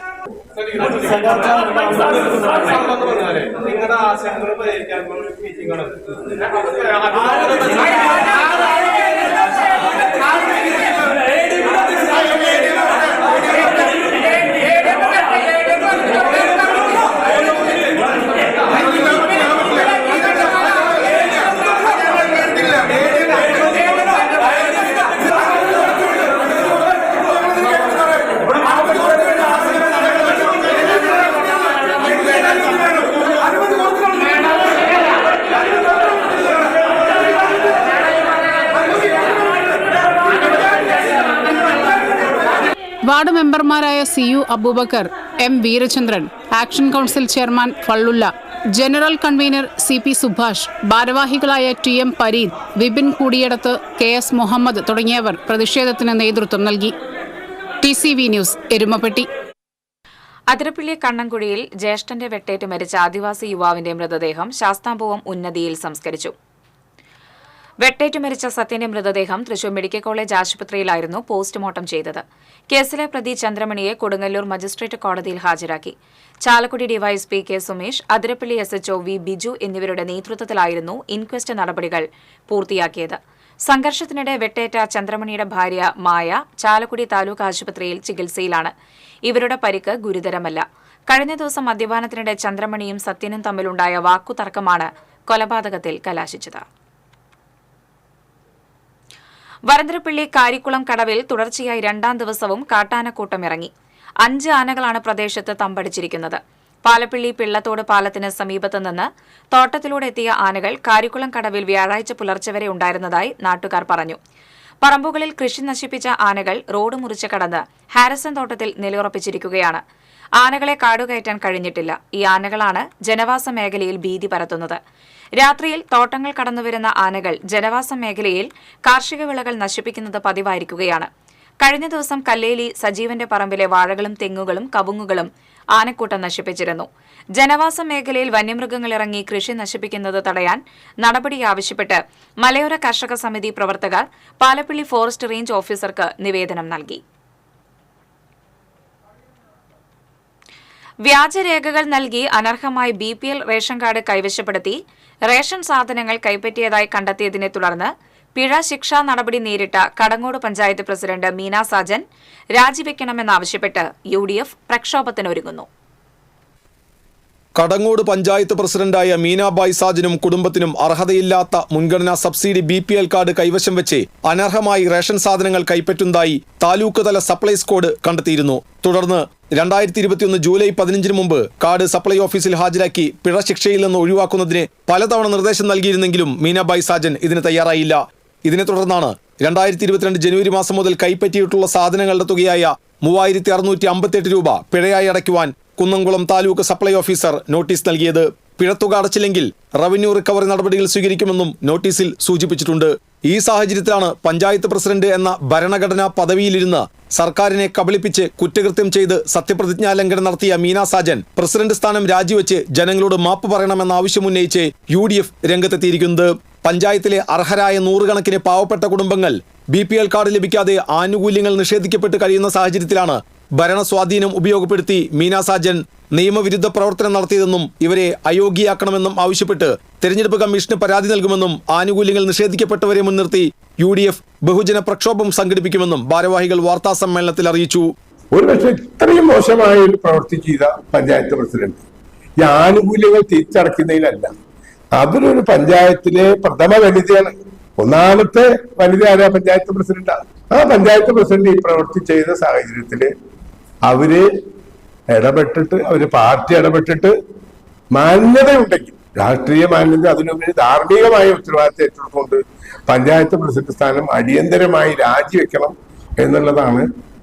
വാർഡ് മെമ്പർമാരായ CU Aboobacker, M Veerachandran, action council chairman Fallulla, general convener CP Subhash, ഭാരവാഹികളായ TM പരീദ്, വിപിൻ കൂടിയടത്ത്, KS മുഹമ്മദ് തുടങ്ങിയവർ പ്രതിഷേധത്തിന് നേതൃത്വം നൽകി. TCV news, Erumapetty. അതിരപ്പള്ളി കണ്ണൻകുഴിയിൽ ജ്യേഷ്ഠന്റെ വെട്ടേറ്റ് മരിച്ച ആദിവാസി യുവാവിന്റെ മൃതദേഹം ശാസ്താംപൂവം ഉന്നതിയിൽ സംസ്കരിച്ചു. വെട്ടേറ്റ് മരിച്ച സത്യന്റെ മൃതദേഹം തൃശൂർ മെഡിക്കൽ കോളേജ് ആശുപത്രിയിലായിരുന്നു പോസ്റ്റ്മോർട്ടം ചെയ്തത്. കേസിലെ പ്രതി ചന്ദ്രമണിയെ കൊടുങ്ങല്ലൂർ മജിസ്ട്രേറ്റ് കോടതിയിൽ ഹാജരാക്കി. Chalakudy DYSP K Sumesh, Athirappilly SHO V Biju എന്നിവരുടെ നേതൃത്വത്തിലായിരുന്നു ഇൻക്വസ്റ്റ് നടപടികൾ പൂർത്തിയാക്കിയത്. സംഘർഷത്തിനിടെ വെട്ടേറ്റ ചന്ദ്രമണിയുടെ ഭാര്യ മായ ചാലക്കുടി താലൂക്ക് ആശുപത്രിയിൽ ചികിത്സയിലാണ്. ഇവരുടെ പരിക്ക് ഗുരുതരമല്ല. കഴിഞ്ഞ ദിവസം മദ്യപാനത്തിനിടെ ചന്ദ്രമണിയും സത്യനും തമ്മിലുണ്ടായ വാക്കുതർക്കമാണ് കൊലപാതകത്തിൽ കലാശിച്ചത്. വരന്തരപ്പള്ളി കാരിക്കുളം കടവിൽ തുടർച്ചയായി രണ്ടാം ദിവസവും കാട്ടാനക്കൂട്ടം ഇറങ്ങി. 5 ആനകളാണ് പ്രദേശത്ത് തമ്പടിച്ചിരിക്കുന്നത്. പാലപ്പിള്ളി പിള്ളത്തോട് പാലത്തിന് സമീപത്ത് നിന്ന് തോട്ടത്തിലൂടെ എത്തിയ ആനകൾ കാരിക്കുളം കടവിൽ വ്യാഴാഴ്ച പുലർച്ചെ വരെ ഉണ്ടായിരുന്നതായി നാട്ടുകാർ പറഞ്ഞു. പറമ്പുകളിൽ കൃഷി നശിപ്പിച്ച ആനകൾ റോഡ് മുറിച്ച് കടന്ന് ഹാരിസൺ തോട്ടത്തിൽ നിലയുറപ്പിച്ചിരിക്കുകയാണ്. ആനകളെ കാടുകയറ്റാൻ കഴിഞ്ഞിട്ടില്ല. ഈ ആനകളാണ് ജനവാസ മേഖലയിൽ ഭീതി പരത്തുന്നത്. രാത്രിയിൽ തോട്ടങ്ങൾ കടന്നുവരുന്ന ആനകൾ ജനവാസ മേഖലയിൽ കാർഷിക വിളകൾ നശിപ്പിക്കുന്നത് പതിവായിരിക്കുകയാണ്. കഴിഞ്ഞ ദിവസം കല്ലേലി സജീവന്റെ പറമ്പിലെ വാഴകളും തെങ്ങുകളും കവുങ്ങുകളും ആനക്കൂട്ടം നശിപ്പിച്ചിരുന്നു. ജനവാസ മേഖലയിൽ വന്യമൃഗങ്ങൾ ഇറങ്ങി കൃഷി നശിപ്പിക്കുന്നത് തടയാൻ നടപടി ആവശ്യപ്പെട്ട് മലയോര കർഷക സമിതി പ്രവർത്തകർ പാലപ്പിള്ളി ഫോറസ്റ്റ് റേഞ്ച് ഓഫീസർക്ക് നിവേദനം നൽകി. വ്യാജരേഖകൾ നൽകി അനർഹമായി BPL റേഷൻ കാർഡ് കൈവശപ്പെടുത്തി റേഷൻ സാധനങ്ങൾ കൈപ്പറ്റിയതായി കണ്ടെത്തിയതിനെ തുടർന്ന് പിഴ ശിക്ഷാ നടപടി നേരിട്ട കടങ്ങോട് പഞ്ചായത്ത് പ്രസിഡന്റ് മീന സാജൻ രാജിവെക്കണമെന്നാവശ്യപ്പെട്ട് UDF പ്രക്ഷോഭത്തിനൊരുങ്ങുന്നു. കടങ്ങോട് പഞ്ചായത്ത് പ്രസിഡന്റായ മീനാബായ് സാജനും കുടുംബത്തിനും അർഹതയില്ലാത്ത മുൻഗണനാ സബ്സിഡി BPL കാർഡ് കൈവശം വെച്ച് അനർഹമായി റേഷൻ സാധനങ്ങൾ കൈപ്പറ്റുന്നതായി താലൂക്ക് തല സപ്ലൈസ് കോഡ് കണ്ടെത്തിയിരുന്നു. തുടർന്ന് 2021 ജൂലൈ 15 മുമ്പ് കാർഡ് സപ്ലൈ ഓഫീസിൽ ഹാജരാക്കി പിഴ ശിക്ഷയിൽ നിന്ന് ഒഴിവാക്കുന്നതിന് പലതവണ നിർദ്ദേശം നൽകിയിരുന്നെങ്കിലും മീനാബായ് സാജൻ ഇതിന് തയ്യാറായില്ല. ഇതിനെ തുടർന്നാണ് 2022 ജനുവരി മാസം മുതൽ കൈപ്പറ്റിയിട്ടുള്ള സാധനങ്ങളുടെ തുകയായ 3657 രൂപ പിഴയായി അടയ്ക്കുവാൻ Kunnamkulam taluk supply officer notice നൽകിയത്. പിഴത്തുക അടച്ചില്ലെങ്കിൽ റവന്യൂ റിക്കവറി നടപടികൾ സ്വീകരിക്കുമെന്നും നോട്ടീസിൽ സൂചിപ്പിച്ചിട്ടുണ്ട്. ഈ സാഹചര്യത്തിലാണ് പഞ്ചായത്ത് പ്രസിഡന്റ് എന്ന ഭരണഘടനാ പദവിയിലിരുന്ന് സർക്കാരിനെ കബളിപ്പിച്ച് കുറ്റകൃത്യം ചെയ്ത് സത്യപ്രതിജ്ഞാ ലംഘനം നടത്തിയ മീന സാജൻ പ്രസിഡന്റ് സ്ഥാനം രാജിവെച്ച് ജനങ്ങളോട് മാപ്പ് പറയണമെന്ന ആവശ്യമുന്നയിച്ച് UDF രംഗത്തെത്തിയിരിക്കുന്നത്. പഞ്ചായത്തിലെ അർഹരായ നൂറുകണക്കിന് പാവപ്പെട്ട കുടുംബങ്ങൾ BPL കാർഡ് ലഭിക്കാതെ ആനുകൂല്യങ്ങൾ നിഷേധിക്കപ്പെട്ട് കഴിയുന്ന സാഹചര്യത്തിലാണ് ഭരണസ്വാധീനം ഉപയോഗപ്പെടുത്തി മീന സാജൻ നിയമവിരുദ്ധ പ്രവർത്തനം നടത്തിയതെന്നും ഇവരെ അയോഗ്യയാക്കണമെന്നും ആവശ്യപ്പെട്ട് തെരഞ്ഞെടുപ്പ് കമ്മീഷന് പരാതി നൽകുമെന്നും ആനുകൂല്യങ്ങൾ നിഷേധിക്കപ്പെട്ടവരെ മുൻനിർത്തി UDF ബഹുജന പ്രക്ഷോഭം സംഘടിപ്പിക്കുമെന്നും ഭാരവാഹികൾ വാർത്താസമ്മേളനത്തിൽ അറിയിച്ചു. ഒരുപക്ഷെ ഇത്രയും മോശമായ ഒരു പ്രവൃത്തി ചെയ്ത പഞ്ചായത്ത് പ്രസിഡന്റ് ഈ ആനുകൂല്യങ്ങൾ തിരിച്ചടയ്ക്കുന്നതിലല്ല, അതൊരു പഞ്ചായത്തിലെ പ്രഥമ വനിതയാണ്. ഒന്നാമത്തെ വനിത ആരാ? പഞ്ചായത്ത് പ്രസിഡന്റാണ്. ആ പഞ്ചായത്ത് പ്രസിഡന്റ് ഈ പ്രവൃത്തി ചെയ്ത സാഹചര്യത്തില് അവര് ഇടപെട്ടിട്ട്, അവര് പാർട്ടി ഇടപെട്ടിട്ട് മാന്യതയുണ്ടെങ്കിൽ, രാഷ്ട്രീയ മാന്യത അതിനുപരി ധാർമ്മികമായ ഉത്തരവാദിത്തം ഏറ്റെടുത്തുകൊണ്ട് പഞ്ചായത്ത് പ്രസിഡന്റ് സ്ഥാനം അടിയന്തരമായി രാജിവെക്കണം എന്നുള്ളതാണ്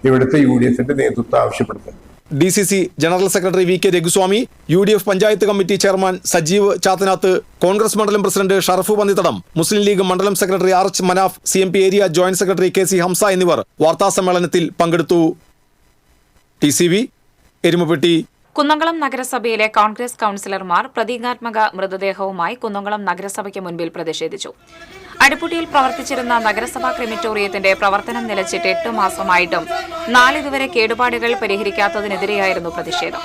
ഇവിടുത്തെ UDFന്റെ നേതൃത്വം ആവശ്യപ്പെടുന്നത്. DCC general secretary VK Raghuswamy, UDF panchayat committee chairman Sajeev Chathanath, Congress മണ്ഡലം പ്രസിഡന്റ് ഷറഫു പന്നിത്തടം, മുസ്ലിം ലീഗ് മണ്ഡലം secretary RH Manaf, CMP area joint secretary KC Hamza എന്നിവർ വാർത്താസമ്മേളനത്തിൽ പങ്കെടുത്തു. TCV എരുമപ്പെട്ടി. കുന്നംകുളം നഗരസഭയിലെ കോൺഗ്രസ് കൌൺസിലർമാർ പ്രതീകാത്മക മൃതദേഹവുമായി കുന്നംകുളം നഗരസഭയ്ക്ക് മുൻപിൽ പ്രതിഷേധിച്ചു. അടിപ്പുട്ടിയിൽ പ്രവർത്തിച്ചിരുന്ന നഗരസഭാ ക്രിമിറ്റോറിയത്തിന്റെ പ്രവർത്തനം നിലച്ചിട്ട് 8 മാസമായിട്ടും നാളിതുവരെ കേടുപാടുകൾ പരിഹരിക്കാത്തതിനെതിരെയായിരുന്നു പ്രതിഷേധം.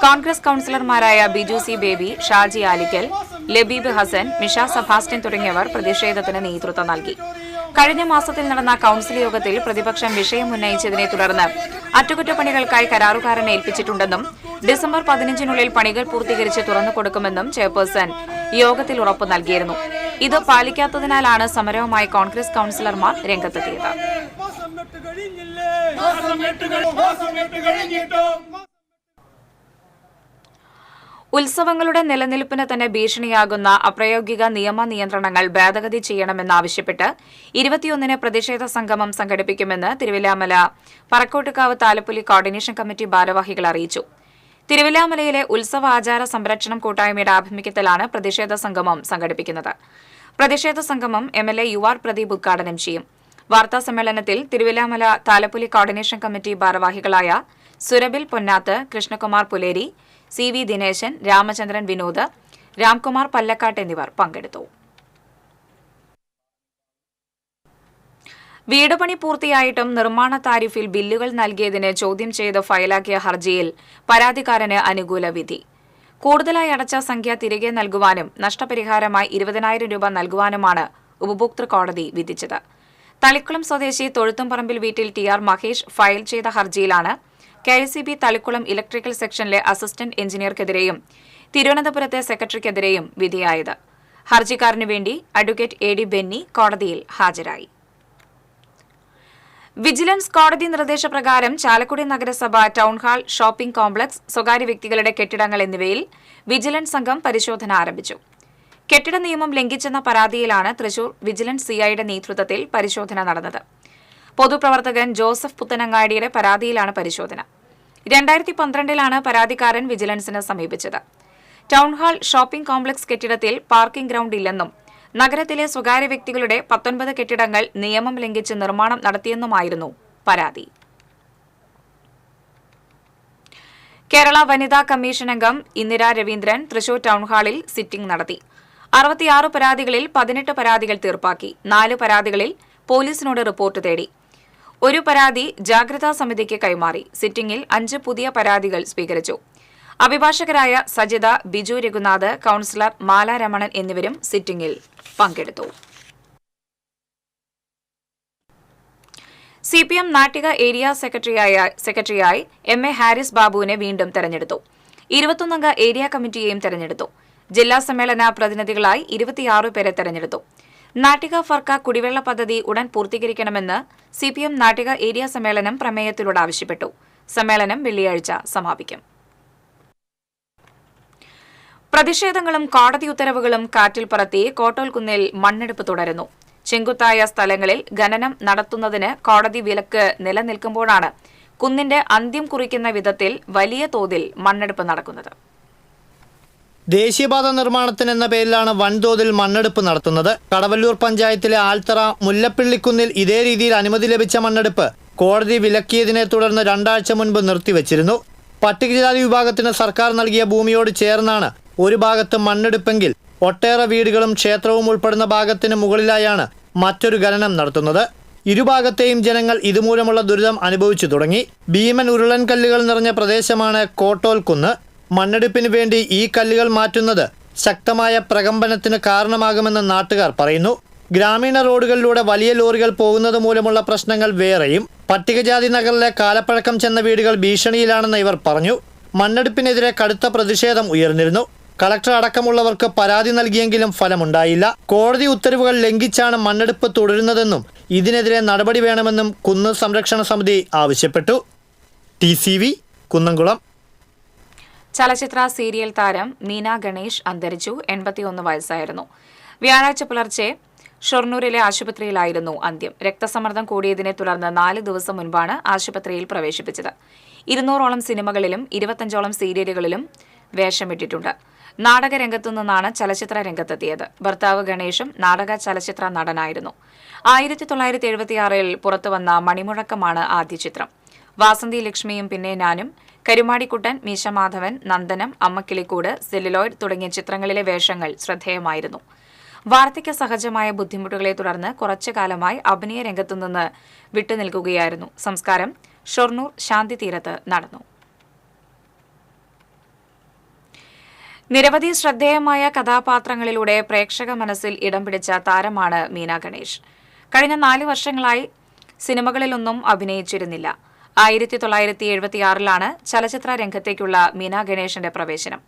കോൺഗ്രസ് കൌൺസിലർമാരായ ബിജു സി ബേബി, ഷാജി ആലിക്കൽ, ലബീബ് ഹസൻ, മിഷ സെബാസ്റ്റ്യൻ തുടങ്ങിയവർ പ്രതിഷേധത്തിന് നേതൃത്വം നൽകി. കഴിഞ്ഞ മാസത്തിൽ നടന്ന കൌൺസിൽ യോഗത്തിൽ പ്രതിപക്ഷം വിഷയം ഉന്നയിച്ചതിനെ തുടർന്ന് അറ്റകുറ്റപ്പണികൾക്കായി കരാറുകാരനെ ഏൽപ്പിച്ചിട്ടുണ്ടെന്നും ഡിസംബർ 15-നുള്ളിൽ പണികൾ പൂർത്തീകരിച്ച് തുറന്നുകൊടുക്കുമെന്നും ചെയർപേഴ്സൺ യോഗത്തിൽ ഉറപ്പു നൽകിയിരുന്നു. ഇത് പാലിക്കാത്തതിനാലാണ് സമരവുമായി കോൺഗ്രസ് കൌൺസിലർമാർ രംഗത്തെത്തിയത്. ഉത്സവങ്ങളുടെ നിലനിൽപ്പിന് തന്നെ ഭീഷണിയാകുന്ന അപ്രായോഗിക നിയമ നിയന്ത്രണങ്ങൾ ഭേദഗതി ചെയ്യണമെന്നാവശ്യപ്പെട്ട് 21-ന് പ്രതിഷേധ സംഗമം സംഘടിപ്പിക്കുമെന്ന് തിരുവില്ലാമല പറക്കോട്ടുകാവ് താലപ്പൊലി കോർഡിനേഷൻ കമ്മിറ്റി ഭാരവാഹികൾ അറിയിച്ചു. തിരുവില്ലാമലയിലെ ഉത്സവ ആചാര സംരക്ഷണം കൂട്ടായ്മയുടെ ആഭിമുഖ്യത്തിലാണ് പ്രതിഷേധ സംഗമം സംഘടിപ്പിക്കുന്നത്. പ്രതിഷേധ സംഗമം MLA UR പ്രദീപ് ഉദ്ഘാടനം ചെയ്യും. വാർത്താസമ്മേളനത്തിൽ തിരുവില്ലാമല താലപ്പൊലി കോർഡിനേഷൻ കമ്മിറ്റി ഭാരവാഹികളായ സുരബിൽ പൊന്നാത്ത്, കൃഷ്ണകുമാർ പുലേരി, CV ദിനേശൻ, രാമചന്ദ്രൻ വിനോദ്, രാംകുമാർ പല്ലക്കാട്ട് എന്നിവർ പങ്കെടുത്തു. വീടുപണി പൂർത്തിയായിട്ടും നിർമ്മാണ താരിഫിൽ ബില്ലുകൾ നൽകിയതിനെ ചോദ്യം ചെയ്ത് ഫയലാക്കിയ ഹർജിയിൽ പരാതിക്കാരന് അനുകൂല വിധി. കൂടുതലായി അടച്ച സംഖ്യ തിരികെ നൽകുവാനും നഷ്ടപരിഹാരമായി 20,000 രൂപ നൽകുവാനുമാണ് ഉപഭോക്തൃ കോടതി വിധിച്ചത്. തളിക്കുളം സ്വദേശി തൊഴുത്തുംപറമ്പിൽ വീട്ടിൽ TR മഹേഷ് ഫയൽ ചെയ്ത ഹർജിയിലാണ് KICB തളിക്കുളം ഇലക്ട്രിക്കൽ സെക്ഷനിലെ അസിസ്റ്റന്റ് എഞ്ചിനീയർക്കെതിരെയും തിരുവനന്തപുരത്തെ സെക്രട്ടറിക്കെതിരെയും വിധിയായത്. ഹർജിക്കാരനു വേണ്ടി അഡ്വക്കേറ്റ് AD ബെന്നി കോടതിയിൽ ഹാജരായി. വിജിലൻസ് കോടതി നിർദ്ദേശപ്രകാരം ചാലക്കുടി നഗരസഭ ടൗൺഹാൾ, ഷോപ്പിംഗ് കോംപ്ലക്സ്, സ്വകാര്യ വ്യക്തികളുടെ കെട്ടിടങ്ങൾ എന്നിവയിൽ വിജിലൻസ് സംഘം പരിശോധന ആരംഭിച്ചു. കെട്ടിട നിയമം ലംഘിച്ചെന്ന പരാതിയിലാണ് തൃശൂർ വിജിലൻസ് CIയുടെ നേതൃത്വത്തിൽ പരിശോധന നടന്നത്. പൊതുപ്രവർത്തകൻ ജോസഫ് പുത്തനങ്ങാടിയുടെ പരാതിയിലാണ് പരിശോധന. 2012-ലാണ് പരാതിക്കാരൻ വിജിലൻസിനെ സമീപിച്ചത്. ടൗൺഹാൾ, ഷോപ്പിംഗ് കോംപ്ലക്സ് കെട്ടിടത്തിൽ പാർക്കിംഗ് ഗ്രൌണ്ട് ഇല്ലെന്നും നഗരത്തിലെ സ്വകാര്യ വ്യക്തികളുടെ 19 കെട്ടിടങ്ങൾ നിയമം ലംഘിച്ച് നിർമ്മാണം നടത്തിയെന്നുമായിരുന്നു പരാതി. കേരള വനിതാ കമ്മീഷൻ അംഗം ഇന്ദിര രവീന്ദ്രൻ തൃശൂർ ടൗൺഹാളിൽ സിറ്റിംഗ് നടത്തി. 66 പരാതികളിൽ 18 പരാതികൾ തീർപ്പാക്കി. 4 പരാതികളിൽ പോലീസിനോട് റിപ്പോർട്ട് തേടി. 1 പരാതി ജാഗ്രതാ സമിതിക്ക് കൈമാറി. സിറ്റിംഗിൽ 5 പുതിയ പരാതികൾ സ്വീകരിച്ചു. അഭിഭാഷകരായ സജിത, ബിജു രഘുനാഥ്, കൌൺസിലർ മാല രമണൻ എന്നിവരും സിറ്റിംഗിൽ പങ്കെടുത്തു. CPM നാട്ടിക ഏരിയ സെക്രട്ടറിയായി MA ഹാരിസ് ബാബുവിനെ വീണ്ടും തെരഞ്ഞെടുത്തു. 21-അംഗ ഏരിയ കമ്മിറ്റിയെയും തെരഞ്ഞെടുത്തു. ജില്ലാ സമ്മേളന പ്രതിനിധികളായി 26 പേരെ തെരഞ്ഞെടുത്തു. നാട്ടിക ഫർക്ക കുടിവെള്ള പദ്ധതി ഉടൻ പൂർത്തീകരിക്കണമെന്ന് CPM നാട്ടിക ഏരിയ സമ്മേളനം പ്രമേയത്തിലൂടെ ആവശ്യപ്പെട്ടു. സമ്മേളനം വെള്ളിയാഴ്ച സമാപിക്കും. പ്രതിഷേധങ്ങളും കോടതി ഉത്തരവുകളും കാറ്റിൽ പറത്തി കോട്ടോൽക്കുന്നിൽ മണ്ണെടുപ്പ് തുടരുന്നു. ചെങ്കുത്തായ സ്ഥലങ്ങളിൽ ഖനനം നടത്തുന്നതിന് കോടതി വിലക്ക് നിലനിൽക്കുമ്പോഴാണ് കുന്നിന്റെ അന്ത്യം കുറിക്കുന്ന വിധത്തിൽ വലിയ തോതിൽ മണ്ണെടുപ്പ് നടക്കുന്നത്. ദേശീയപാത നിർമ്മാണത്തിനെന്ന പേരിലാണ് വൻതോതിൽ മണ്ണെടുപ്പ് നടത്തുന്നത്. കടവല്ലൂർ പഞ്ചായത്തിലെ ആൽത്തറ മുല്ലപ്പിള്ളിക്കുന്നിൽ ഇതേ രീതിയിൽ അനുമതി ലഭിച്ച മണ്ണെടുപ്പ് കോടതി വിലക്കിയതിനെ തുടർന്ന് 2 ആഴ്ച മുൻപ് നിർത്തിവച്ചിരുന്നു. പട്ടികജാതി വിഭാഗത്തിന് സർക്കാർ നൽകിയ ഭൂമിയോട് ചേർന്നാണ് ഒരു ഭാഗത്ത് മണ്ണെടുപ്പെങ്കിൽ ഒട്ടേറെ വീടുകളും ക്ഷേത്രവും ഉൾപ്പെടുന്ന ഭാഗത്തിന് മുകളിലായാണ് മറ്റൊരു ഖനനം നടത്തുന്നത്. ഇരുഭാഗത്തെയും ജനങ്ങൾ ഇതുമൂലമുള്ള ദുരിതം അനുഭവിച്ചു തുടങ്ങി. ഭീമൻ ഉരുളൻ കല്ലുകൾ നിറഞ്ഞ പ്രദേശമാണ് കോട്ടോൽ കുന്ന്. മണ്ണെടുപ്പിന് വേണ്ടി ഈ കല്ലുകൾ മാറ്റുന്നത് ശക്തമായ പ്രകമ്പനത്തിന് കാരണമാകുമെന്ന് നാട്ടുകാർ പറയുന്നു. ഗ്രാമീണ റോഡുകളിലൂടെ വലിയ ലോറികൾ പോകുന്നത് മൂലമുള്ള പ്രശ്നങ്ങൾ വേറെയും. പട്ടികജാതി നഗറിലെ കാലപ്പഴക്കം ചെന്ന വീടുകൾ ഭീഷണിയിലാണെന്ന് ഇവർ പറഞ്ഞു. മണ്ണെടുപ്പിനെതിരെ കടുത്ത പ്രതിഷേധം ഉയർന്നിരുന്നു. കളക്ടർ അടക്കമുള്ളവർക്ക് പരാതി നൽകിയെങ്കിലും ഫലമുണ്ടായില്ല. കോടതി ഉത്തരവുകൾ ലംഘിച്ചാണ് മണ്ണെടുപ്പ് തുടരുന്നതെന്നും ഇതിനെതിരെ നടപടി വേണമെന്നും കുന്ന് സംരക്ഷണ സമിതി ആവശ്യപ്പെട്ടു. TCV കുന്നംകുളം. ചലച്ചിത്ര സീരിയൽ താരം മീന ഗണേഷ് അന്തരിച്ചു. 81 വയസ്സായിരുന്നു. വ്യാഴാഴ്ച പുലർച്ചെ ഷൊർണൂരിലെ ആശുപത്രിയിലായിരുന്നു അന്ത്യം. രക്തസമ്മർദ്ദം കൂടിയതിനെ തുടർന്ന് 4 ദിവസം മുൻപാണ് ആശുപത്രിയിൽ പ്രവേശിപ്പിച്ചത്. 200ഓളം സിനിമകളിലും 25ഓളം സീരിയലുകളിലും വേഷമിട്ടിട്ടുണ്ട്. നാടകരംഗത്തു നിന്നാണ് ചലച്ചിത്ര രംഗത്തെത്തിയത്. ഭർത്താവ് ഗണേഷും നാടക ചലച്ചിത്ര നടനായിരുന്നു. 1976 പുറത്തുവന്ന മണിമുഴക്കമാണ് ആദ്യ ചിത്രം. വാസന്തി ലക്ഷ്മിയും പിന്നെ ഞാനും, കരുമാടിക്കുട്ടൻ, മീശമാധവൻ, നന്ദനം, അമ്മക്കിളിക്കൂട്, സെല്ലുലോയിഡ് തുടങ്ങിയ ചിത്രങ്ങളിലെ വേഷങ്ങൾ ശ്രദ്ധേയമായിരുന്നു. വാർദ്ധക്യ സഹജമായ ബുദ്ധിമുട്ടുകളെ തുടർന്ന് കുറച്ചു കാലമായി അഭിനയ രംഗത്തുനിന്ന് വിട്ടുനിൽക്കുകയായിരുന്നു. സംസ്കാരം ഷൊർണൂർ ശാന്തിതീരത്ത് നടന്നു. നിരവധി ശ്രദ്ധേയമായ കഥാപാത്രങ്ങളിലൂടെ പ്രേക്ഷക മനസ്സിൽ ഇടം പിടിച്ച താരമാണ് മീന ഗണേഷ്. കഴിഞ്ഞ 4 വർഷങ്ങളായി സിനിമകളിലൊന്നും അഭിനയിച്ചിരുന്നില്ല. 1976 ചലച്ചിത്ര രംഗത്തേക്കുള്ള മീന ഗണേഷിന്റെ പ്രവേശനം.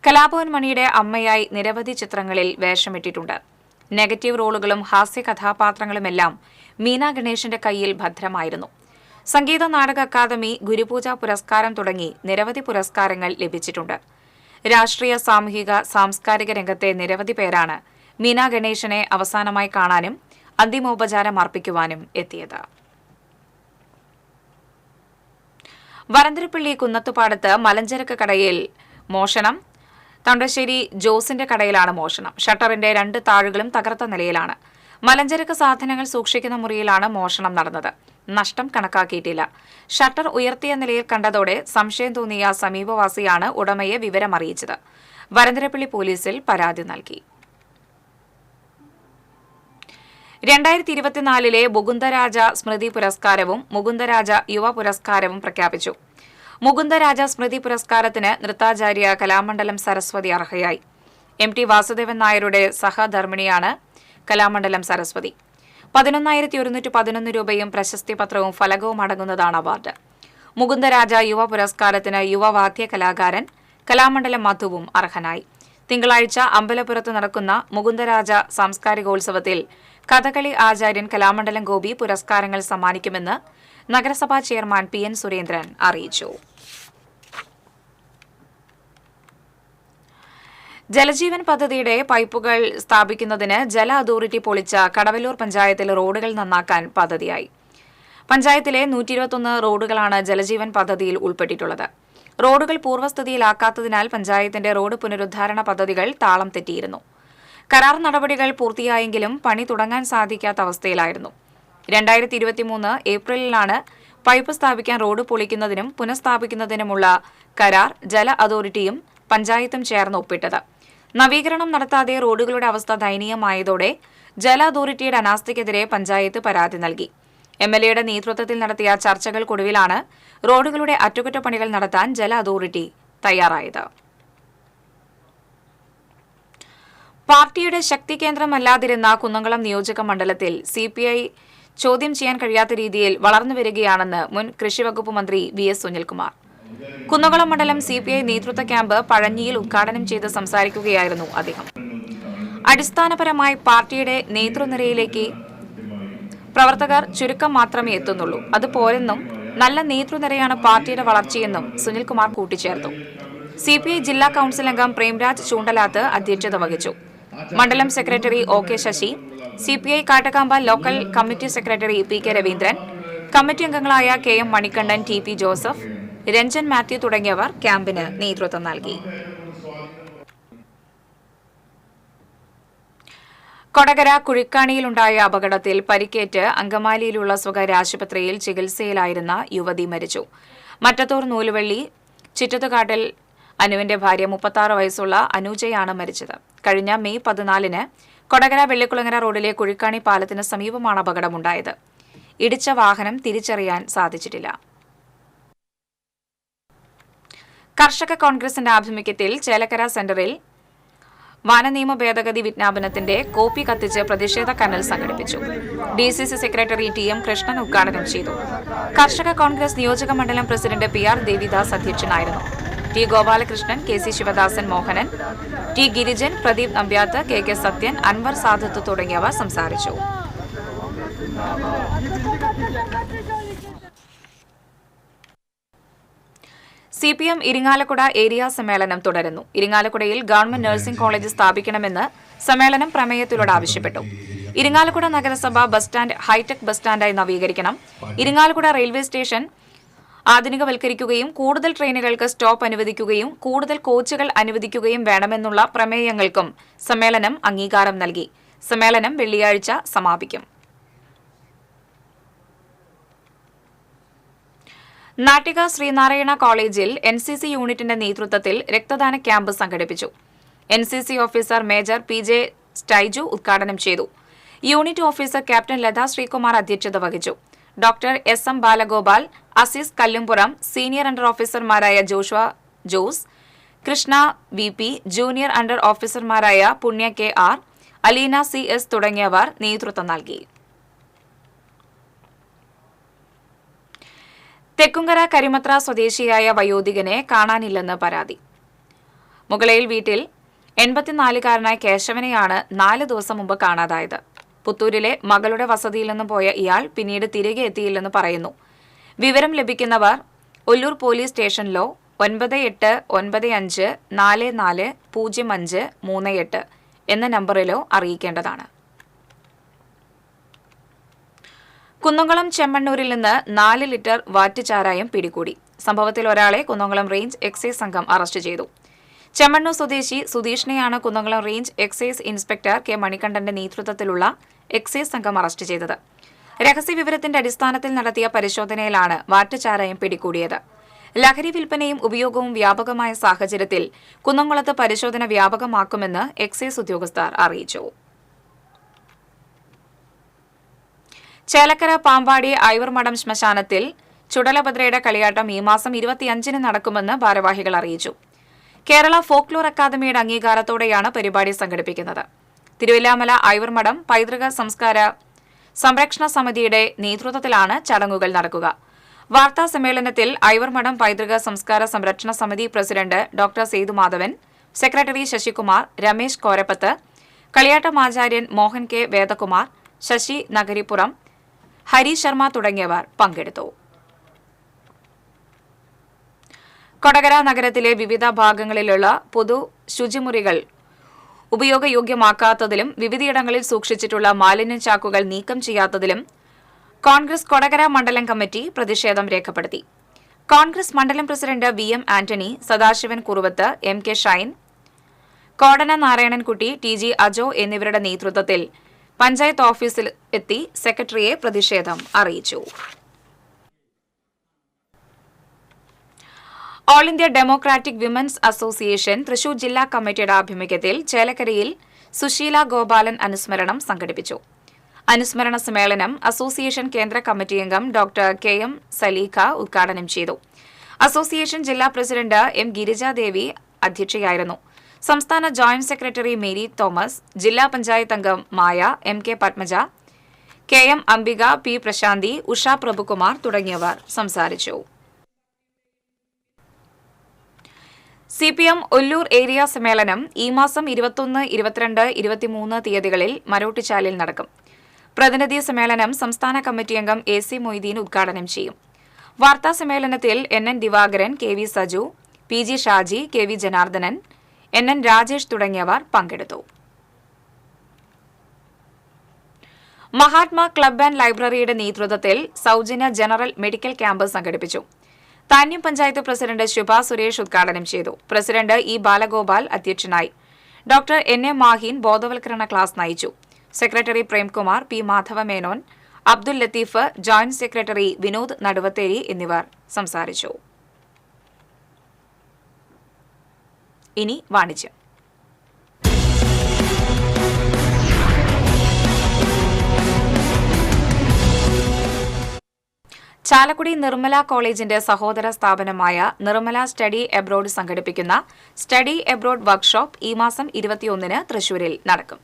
കലാഭവൻ മണിയുടെ അമ്മയായി നിരവധി ചിത്രങ്ങളിൽ വേഷമിട്ടിട്ടുണ്ട്. നെഗറ്റീവ് റോളുകളും ഹാസ്യ കഥാപാത്രങ്ങളുമെല്ലാം മീന ഗണേഷിന്റെ കയ്യിൽ ഭദ്രമായിരുന്നു. സംഗീത നാടക അക്കാദമി, ഗുരുപൂജ പുരസ്കാരം തുടങ്ങി നിരവധി പുരസ്കാരങ്ങൾ ലഭിച്ചിട്ടുണ്ട്. രാഷ്ട്രീയ, സാമൂഹിക, സാംസ്കാരിക രംഗത്തെ നിരവധി പേരാണ് മീന ഗണേഷിനെ അവസാനമായി കാണാനും അന്തിമോപചാരം അർപ്പിക്കുവാനും എത്തിയത്. വരന്തരപ്പള്ളി കുന്നത്തുപാടത്ത് മലഞ്ചരക്ക് കടയിൽ മോഷണം. തണ്ടശ്ശേരി ജോസിന്റെ കടയിലാണ് മോഷണം. ഷട്ടറിന്റെ 2 താഴുകളും തകർത്ത നിലയിലാണ്. മലഞ്ചരക്ക് സാധനങ്ങൾ സൂക്ഷിക്കുന്ന മുറിയിലാണ് മോഷണം നടന്നത്. നഷ്ടം കണക്കാക്കിയിട്ടില്ല. ഷട്ടർ ഉയർത്തിയ നിലയിൽ കണ്ടതോടെ സംശയം തോന്നിയ സമീപവാസിയാണ് ഉടമയെ വിവരമറിയിച്ചത്. വരന്തരപ്പള്ളി പോലീസിൽ പരാതി നൽകി. 2024 മുകുന്ദരാജ സ്മൃതി പുരസ്കാരവും മുകുന്ദരാജ യുവ പുരസ്കാരവും പ്രഖ്യാപിച്ചു. മുകുന്ദരാജ സ്മൃതി പുരസ്കാരത്തിന് നൃത്താചാര്യ കലാമണ്ഡലം സരസ്വതി അർഹയായി. MT വാസുദേവൻ നായരുടെ സഹധർമ്മിണിയാണ് കലാമണ്ഡലം സരസ്വതി. 11,111 രൂപയും പ്രശസ്തി പത്രവും ഫലകവും അടങ്ങുന്നതാണ് അവാർഡ്. മുകുന്ദരാജ യുവ പുരസ്കാരത്തിന് യുവവാദ്യ കലാകാരൻ കലാമണ്ഡലം മധുവും അർഹനായി. തിങ്കളാഴ്ച അമ്പലപ്പുറത്ത് നടക്കുന്ന മുകുന്ദരാജ സാംസ്കാരികോത്സവത്തിൽ കഥകളി ആചാര്യൻ കലാമണ്ഡലം ഗോപി പുരസ്കാരങ്ങൾ സമ്മാനിക്കുമെന്ന് നഗരസഭാ ചെയർമാൻ PN സുരേന്ദ്രൻ അറിയിച്ചു. ജലജീവൻ പദ്ധതിയുടെ പൈപ്പുകൾ സ്ഥാപിക്കുന്നതിന് ജല അതോറിറ്റി പൊളിച്ച കടവല്ലൂർ പഞ്ചായത്തിൽ റോഡുകൾ നന്നാക്കാൻ പദ്ധതിയായി. പഞ്ചായത്തിലെ 121 റോഡുകളാണ് ജലജീവൻ പദ്ധതിയിൽ ഉൾപ്പെട്ടിട്ടുള്ളത്. റോഡുകൾ പൂർവ്വസ്ഥിതിയിലാക്കാത്തതിനാൽ പഞ്ചായത്തിന്റെ റോഡ് പുനരുദ്ധാരണ പദ്ധതികൾ താളം തെറ്റിയിരുന്നു. കരാർ നടപടികൾ പൂർത്തിയായെങ്കിലും പണി തുടങ്ങാൻ സാധിക്കാത്ത അവസ്ഥയിലായിരുന്നു. 2023 ഏപ്രിലിലാണ് പൈപ്പ് സ്ഥാപിക്കാൻ റോഡ് പൊളിക്കുന്നതിനും പുനഃസ്ഥാപിക്കുന്നതിനുമുള്ള കരാർ ജല അതോറിറ്റിയും പഞ്ചായത്തും ചേർന്ന് ഒപ്പിട്ടത്. നവീകരണം നടത്താതെ റോഡുകളുടെ അവസ്ഥ ദയനീയമായതോടെ ജല അതോറിറ്റിയുടെ അനാസ്ഥയ്ക്കെതിരെ പഞ്ചായത്ത് പരാതി നൽകി. MLAയുടെ നേതൃത്വത്തിൽ നടത്തിയ ചർച്ചകൾക്കൊടുവിലാണ് റോഡുകളുടെ അറ്റകുറ്റപ്പണികൾ നടത്താൻ ജല അതോറിറ്റി തയ്യാറായത്. പാർട്ടിയുടെ ശക്തി കേന്ദ്രമല്ലാതിരുന്ന കുന്നംകുളം നിയോജക മണ്ഡലത്തിൽ CPI ചോദ്യം ചെയ്യാൻ കഴിയാത്ത രീതിയിൽ വളർന്നുവരികയാണെന്ന് മുൻ കൃഷിവകുപ്പ് മന്ത്രി VS സുനിൽകുമാർ. കുന്നംകുളം മണ്ഡലം CPI നേതൃത്വ ക്യാമ്പ് പഴഞ്ഞിയിൽ ഉദ്ഘാടനം ചെയ്ത് സംസാരിക്കുകയായിരുന്നു അദ്ദേഹം. അടിസ്ഥാനപരമായി പാർട്ടിയുടെ നേതൃനിരയിലേക്ക് പ്രവർത്തകർ ചുരുക്കം മാത്രമേ എത്തുന്നുള്ളൂ. അതുപോലെന്നും നല്ല നേതൃനിരയാണ് പാർട്ടിയുടെ വളർച്ചയെന്നും സുനിൽകുമാർ കൂട്ടിച്ചേർത്തു. CPI ജില്ലാ കൌൺസിൽ അംഗം പ്രേംരാജ് ചൂണ്ടലാത്ത് അധ്യക്ഷത വഹിച്ചു. മണ്ഡലം secretary OK Sasi, CPI Kattakampal local committee secretary PK Raveendran, committee അംഗങ്ങളായ KM മണികണ്ഠൻ, TP ജോസഫ്, രഞ്ജൻ മാത്യു തുടങ്ങിയവർ ക്യാമ്പിന് നേതൃത്വം നൽകി. കൊടകര കുഴിക്കാണിയിലുണ്ടായ അപകടത്തിൽ പരിക്കേറ്റ് അങ്കമാലിയിലുള്ള സ്വകാര്യ ആശുപത്രിയിൽ ചികിത്സയിലായിരുന്ന യുവതി മരിച്ചു. മറ്റത്തൂർ നൂലുവള്ളി ചിറ്റത്തുകാട്ടിൽ അനുവിന്റെ ഭാര്യ 36 വയസ്സുള്ള അനൂജയാണ് മരിച്ചത്. കഴിഞ്ഞ മെയ് 14-ന് കൊടകര വെള്ളിക്കുളങ്ങര റോഡിലെ കുഴിക്കാണി പാലത്തിന് സമീപമാണ് അപകടമുണ്ടായത്. ഇടിച്ച വാഹനം തിരിച്ചറിയാൻ സാധിച്ചിട്ടില്ല. കർഷക കോൺഗ്രസിന്റെ ആഭിമുഖ്യത്തിൽ ചേലക്കര സെന്ററിൽ വനനിയമ ഭേദഗതി വിജ്ഞാപനത്തിന്റെ കോപ്പി കത്തിച്ച് പ്രതിഷേധ കനൽ സംഘടിപ്പിച്ചു. DCC സെക്രട്ടറി TM കൃഷ്ണൻ ഉദ്ഘാടനം ചെയ്തു. കർഷക കോൺഗ്രസ് നിയോജക മണ്ഡലം പ്രസിഡന്റ് PR ദേവിദാസ് അധ്യക്ഷനായിരുന്നു. T Gopalakrishnan, KC Sivadasan Mohanan, T Girijan, Pradeep Nambiath, KK Sathyan, Anwar Sadath തുടങ്ങിയവർ സംസാരിച്ചു. CPM ഇരിങ്ങാലക്കുട ഏരിയ സമ്മേളനം തുടരുന്നു. ഇരിങ്ങാലക്കുടയിൽ ഗവൺമെന്റ് നഴ്സിംഗ് കോളേജ് സ്ഥാപിക്കണമെന്ന് സമ്മേളനം പ്രമേയത്തിലൂടെ ആവശ്യപ്പെട്ടു. ഇരിങ്ങാലക്കുട നഗരസഭ ബസ് സ്റ്റാൻഡ് ഹൈടെക് ബസ് സ്റ്റാൻഡായി നവീകരിക്കണം. ഇരിങ്ങാലക്കുട റെയിൽവേ സ്റ്റേഷൻ ആധുനികവൽക്കരിക്കുകയും കൂടുതൽ ട്രെയിനുകൾക്ക് സ്റ്റോപ്പ് അനുവദിക്കുകയും കൂടുതൽ കോച്ചുകൾ അനുവദിക്കുകയും വേണമെന്നുള്ള പ്രമേയങ്ങൾക്കും സമ്മേളനം അംഗീകാരം നൽകി. സമ്മേളനം വെള്ളിയാഴ്ച സമാപിക്കും. നാട്ടിക ശ്രീനാരായണ കോളേജിൽ NCC യൂണിറ്റിന്റെ നേതൃത്വത്തിൽ രക്തദാന ക്യാമ്പ് സംഘടിപ്പിച്ചു. NCC officer major PJ Styju ഉദ്ഘാടനം ചെയ്തു. Unit officer captain Latha Sreekumar അധ്യക്ഷത വഹിച്ചു. Doctor SM Balagopal, Azeez Kallumpuram, senior under ഓഫീസർമാരായ Joshua Jose, Krishna VP, junior under ഓഫീസർമാരായ പുണ്യ KR, അലീന CS തുടങ്ങിയവർ നേതൃത്വം നൽകി. തെക്കുംകര കരിമത്ര സ്വദേശിയായ വയോധികനെ കാണാനില്ലെന്ന് പരാതി. മുകളയിൽ വീട്ടിൽ 84-കാരനായ കേശവനെയാണ് 4 ദിവസം മുമ്പ് കാണാതായത്. പുത്തൂരിലെ മകളുടെ വസതിയിൽ നിന്ന് പോയ ഇയാൾ പിന്നീട് തിരികെ എത്തിയില്ലെന്ന് പറയുന്നു. വിവരം ലഭിക്കുന്നവർ ഒല്ലൂർ പോലീസ് സ്റ്റേഷനിലോ 9895440538 എന്ന നമ്പറിലോ അറിയിക്കേണ്ടതാണ്. കുന്നംകുളം ചെമ്മണ്ണൂരിൽ നിന്ന് 4 ലിറ്റർ വാറ്റ് ചാരായം പിടികൂടി. സംഭവത്തിൽ ഒരാളെ കുന്നംകുളം റേഞ്ച് എക്സൈസ് സംഘം അറസ്റ്റ് ചെയ്തു. ചെമ്മണ്ണൂർ സ്വദേശി സുധീഷിനെയാണ് Kunnamkulam range excise inspector K മണികണ്ഠന്റെ നേതൃത്വത്തിലുള്ള എക്സൈസ് സംഘം അറസ്റ്റ് ചെയ്തത്. രഹസ്യവിവരത്തിന്റെ അടിസ്ഥാനത്തിൽ നടത്തിയ പരിശോധനയിലാണ് വാറ്റ് ചാരായം പിടികൂടിയത്. ലഹരി വിൽപ്പനയും ഉപയോഗവും വ്യാപകമായ സാഹചര്യത്തിൽ കുന്നംകുളത്ത് പരിശോധന വ്യാപകമാക്കുമെന്ന് എക്സൈസ് ഉദ്യോഗസ്ഥർ അറിയിച്ചു. ചേലക്കര പാമ്പാടി ഐവർമഠം ശ്മശാനത്തിൽ ചുടലഭദ്രയുടെ കളിയാട്ടം ഈ മാസം 25-ന് നടക്കുമെന്ന് ഭാരവാഹികൾ അറിയിച്ചു. കേരള ഫോക്ലോർ അക്കാദമിയുടെ അംഗീകാരത്തോടെയാണ് പരിപാടി സംഘടിപ്പിക്കുന്നത്. തിരുവില്ലാമല ഐവർമഠം പൈതൃക സംസ്കാര സംരക്ഷണ സമിതിയുടെ നേതൃത്വത്തിലാണ് ചടങ്ങുകൾ നടക്കുക. വാർത്താ സമ്മേളനത്തിൽ ഐവർമഠം പൈതൃക സംസ്കാര സംരക്ഷണ സമിതി president doctor Sethumadhavan, secretary Sasikumar, Ramesh Korappath, കളിയാട്ടമാചാര്യൻ മോഹൻ K വേദകുമാർ, ശശി നഗരിപ്പുറം, ഹരി ശർമ്മ തുടങ്ങിയവർ പങ്കെടുത്തു. കൊടകര നഗരത്തിലെ വിവിധ ഭാഗങ്ങളിലുള്ള പൊതു ശുചിമുറികൾ ഉപയോഗയോഗ്യമാക്കാത്തതിലും വിവിധയിടങ്ങളിൽ സൂക്ഷിച്ചിട്ടുള്ള മാലിന്യ ചാക്കുകൾ നീക്കം ചെയ്യാത്തതിലും കോൺഗ്രസ് കൊടകര മണ്ഡലം കമ്മിറ്റി പ്രതിഷേധം രേഖപ്പെടുത്തി. കോൺഗ്രസ് മണ്ഡലം president VM Antony, Sadasivan Kuruvath, MK Shine, Kodana Narayanankutty, TG Ajo എന്നിവരുടെ നേതൃത്വത്തിൽ പഞ്ചായത്ത് ഓഫീസിൽ എത്തി സെക്രട്ടറിയെ പ്രതിഷേധം അറിയിച്ചു. All India democratic women's association Thrissur ജില്ലാ കമ്മിറ്റിയുടെ ആഭിമുഖ്യത്തിൽ ചേലക്കരയിൽ സുശീല ഗോപാലൻ അനുസ്മരണം സംഘടിപ്പിച്ചു. അനുസ്മരണ സമ്മേളനം അസോസിയേഷൻ കേന്ദ്ര കമ്മിറ്റി അംഗം ഡോക്ടർ KM സലീഖ ഉദ്ഘാടനം ചെയ്തു. അസോസിയേഷൻ ജില്ലാ പ്രസിഡന്റ് M ഗിരിജാദേവി അധ്യക്ഷയായിരുന്നു. സംസ്ഥാന ജോയിന്റ് സെക്രട്ടറി മേരി തോമസ്, ജില്ലാ പഞ്ചായത്ത് അംഗം മായ, MK Padmaja, KM Ambika, P പ്രശാന്തി, ഉഷ പ്രഭുകുമാർ തുടങ്ങിയവർ സംസാരിച്ചു. CPM ഒല്ലൂർ ഏരിയ സമ്മേളനം ഈ മാസം 21, 22, 23 തീയതികളിൽ മരോട്ടിച്ചാലിൽ നടക്കും. പ്രതിനിധി സമ്മേളനം സംസ്ഥാന കമ്മിറ്റി അംഗം AC മൊയ്തീൻ ഉദ്ഘാടനം ചെയ്യും. വാർത്താ സമ്മേളനത്തിൽ NN Divakaran, KV Saju, PG Shaji, KV Janardhanan, NN Rajesh തുടങ്ങിയവർ പങ്കെടുത്തു. മഹാത്മാ ക്ലബ് ആൻഡ് ലൈബ്രറിയുടെ നേതൃത്വത്തിൽ സൗജന്യ ജനറൽ മെഡിക്കൽ ക്യാമ്പ് സംഘടിപ്പിച്ചു. താന്യം പഞ്ചായത്ത് പ്രസിഡന്റ് ശുഭ സുരേഷ് ഉദ്ഘാടനം ചെയ്തു. പ്രസിഡന്റ് ഇ ബാലഗോപാൽ അധ്യക്ഷനായി. ഡോക്ടർ എൻ.എ. മാഹീൻ ബോധവൽക്കരണ ക്ലാസ് നയിച്ചു. Secretary Premkumar, P Madhava Menon, Abdul Latheef, joint secretary Vinod Naduvatheri എന്നിവർ സംസാരിച്ചു. ഇനി വാണിജ്യം. ചാലക്കുടി നിർമ്മല കോളേജിന്റെ സഹോദര സ്ഥാപനമായ നിർമ്മല സ്റ്റഡി എബ്രോഡ് സംഘടിപ്പിക്കുന്ന സ്റ്റഡി എബ്രോഡ് വർക്ക്ഷോപ്പ് ഈ മാസം 21-ന് തൃശൂരിൽ നടക്കും.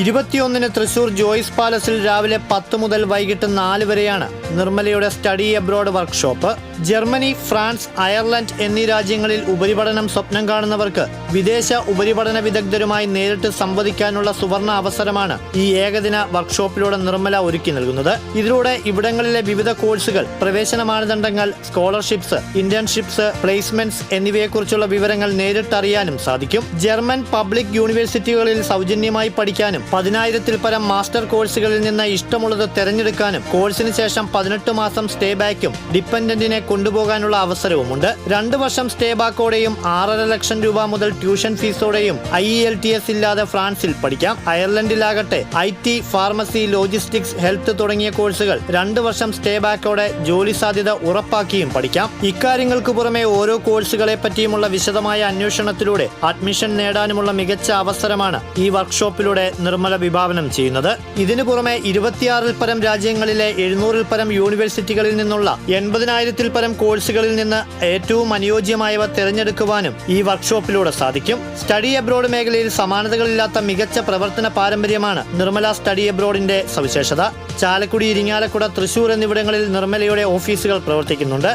21-ന് തൃശൂർ ജോയ്സ് പാലസിൽ രാവിലെ 10 മുതൽ വൈകിട്ട് 4 വരെയാണ് നിർമ്മലയുടെ study abroad workshop. Germany, France, Ireland എന്നീ രാജ്യങ്ങളിൽ ഉപരിപഠനം സ്വപ്നം കാണുന്നവർക്ക് വിദേശ ഉപരിപഠന വിദഗ്ധരുമായി നേരിട്ട് സംവദിക്കാനുള്ള സുവർണ അവസരമാണ് ഈ ഏകദിന വർക്ക്ഷോപ്പിലൂടെ നിർമ്മല ഒരുക്കി നൽകുന്നത്. ഇതിലൂടെ ഇവിടങ്ങളിലെ വിവിധ കോഴ്സുകൾ, പ്രവേശന മാനദണ്ഡങ്ങൾ, സ്കോളർഷിപ്സ്, ഇന്റേൺഷിപ്സ്, പ്ലേസ്മെന്റ്സ് എന്നിവയെക്കുറിച്ചുള്ള വിവരങ്ങൾ നേരിട്ടറിയാനും സാധിക്കും. ജർമ്മൻ പബ്ലിക് യൂണിവേഴ്സിറ്റികളിൽ സൗജന്യമായി പഠിക്കാനും 10,000-ൽ പരം മാസ്റ്റർ കോഴ്സുകളിൽ നിന്ന് ഇഷ്ടമുള്ളത് തെരഞ്ഞെടുക്കാനും കോഴ്സിന് ശേഷം 18 മാസം സ്റ്റേ ബാക്കും ഡിപ്പെൻഡന്റിനെ കൊണ്ടുപോകാനുള്ള അവസരവുമുണ്ട്. 2 വർഷം സ്റ്റേ ബാക്കോടെയും 6.5 ലക്ഷം രൂപ മുതൽ ട്യൂഷൻ ഫീസോടെയും IELTS ഇല്ലാതെ ഫ്രാൻസിൽ പഠിക്കാം. അയർലൻഡിലാകട്ടെ IT, ഫാർമസി, ലോജിസ്റ്റിക്സ്, ഹെൽത്ത് തുടങ്ങിയ കോഴ്സുകൾ 2 വർഷം സ്റ്റേ ബാക്കോടെ ജോലി സാധ്യത ഉറപ്പാക്കിയും പഠിക്കാം. ഇക്കാര്യങ്ങൾക്ക് പുറമെ ഓരോ കോഴ്സുകളെ പറ്റിയുമുള്ള വിശദമായ അന്വേഷണത്തിലൂടെ അഡ്മിഷൻ നേടാനുമുള്ള മികച്ച അവസരമാണ് ഈ വർക്ക്ഷോപ്പിലൂടെ നിർമ്മല വിഭാവനം ചെയ്യുന്നത്. ഇതിനു പുറമെ 26-ൽ പരം രാജ്യങ്ങളിലെ 700-ൽ പരം യൂണിവേഴ്സിറ്റികളിൽ നിന്നുള്ള 80,000-ൽ പരം കോഴ്സുകളിൽ നിന്ന് ഏറ്റവും അനുയോജ്യമായവ തിരഞ്ഞെടുക്കുവാനും ഈ വർക്ക്ഷോപ്പിലൂടെ സാധിക്കും. സ്റ്റഡി എബ്രോഡ് മേഖലയിൽ സമാനതകളില്ലാത്ത മികച്ച പ്രവർത്തന പാരമ്പര്യമാണ് നിർമ്മല സ്റ്റഡി എബ്രോഡിന്റെ സവിശേഷത. ചാലക്കുടി, ഇരിങ്ങാലക്കുട, തൃശൂർ എന്നിവിടങ്ങളിൽ നിർമ്മലയുടെ ഓഫീസുകൾ പ്രവർത്തിക്കുന്നുണ്ട്.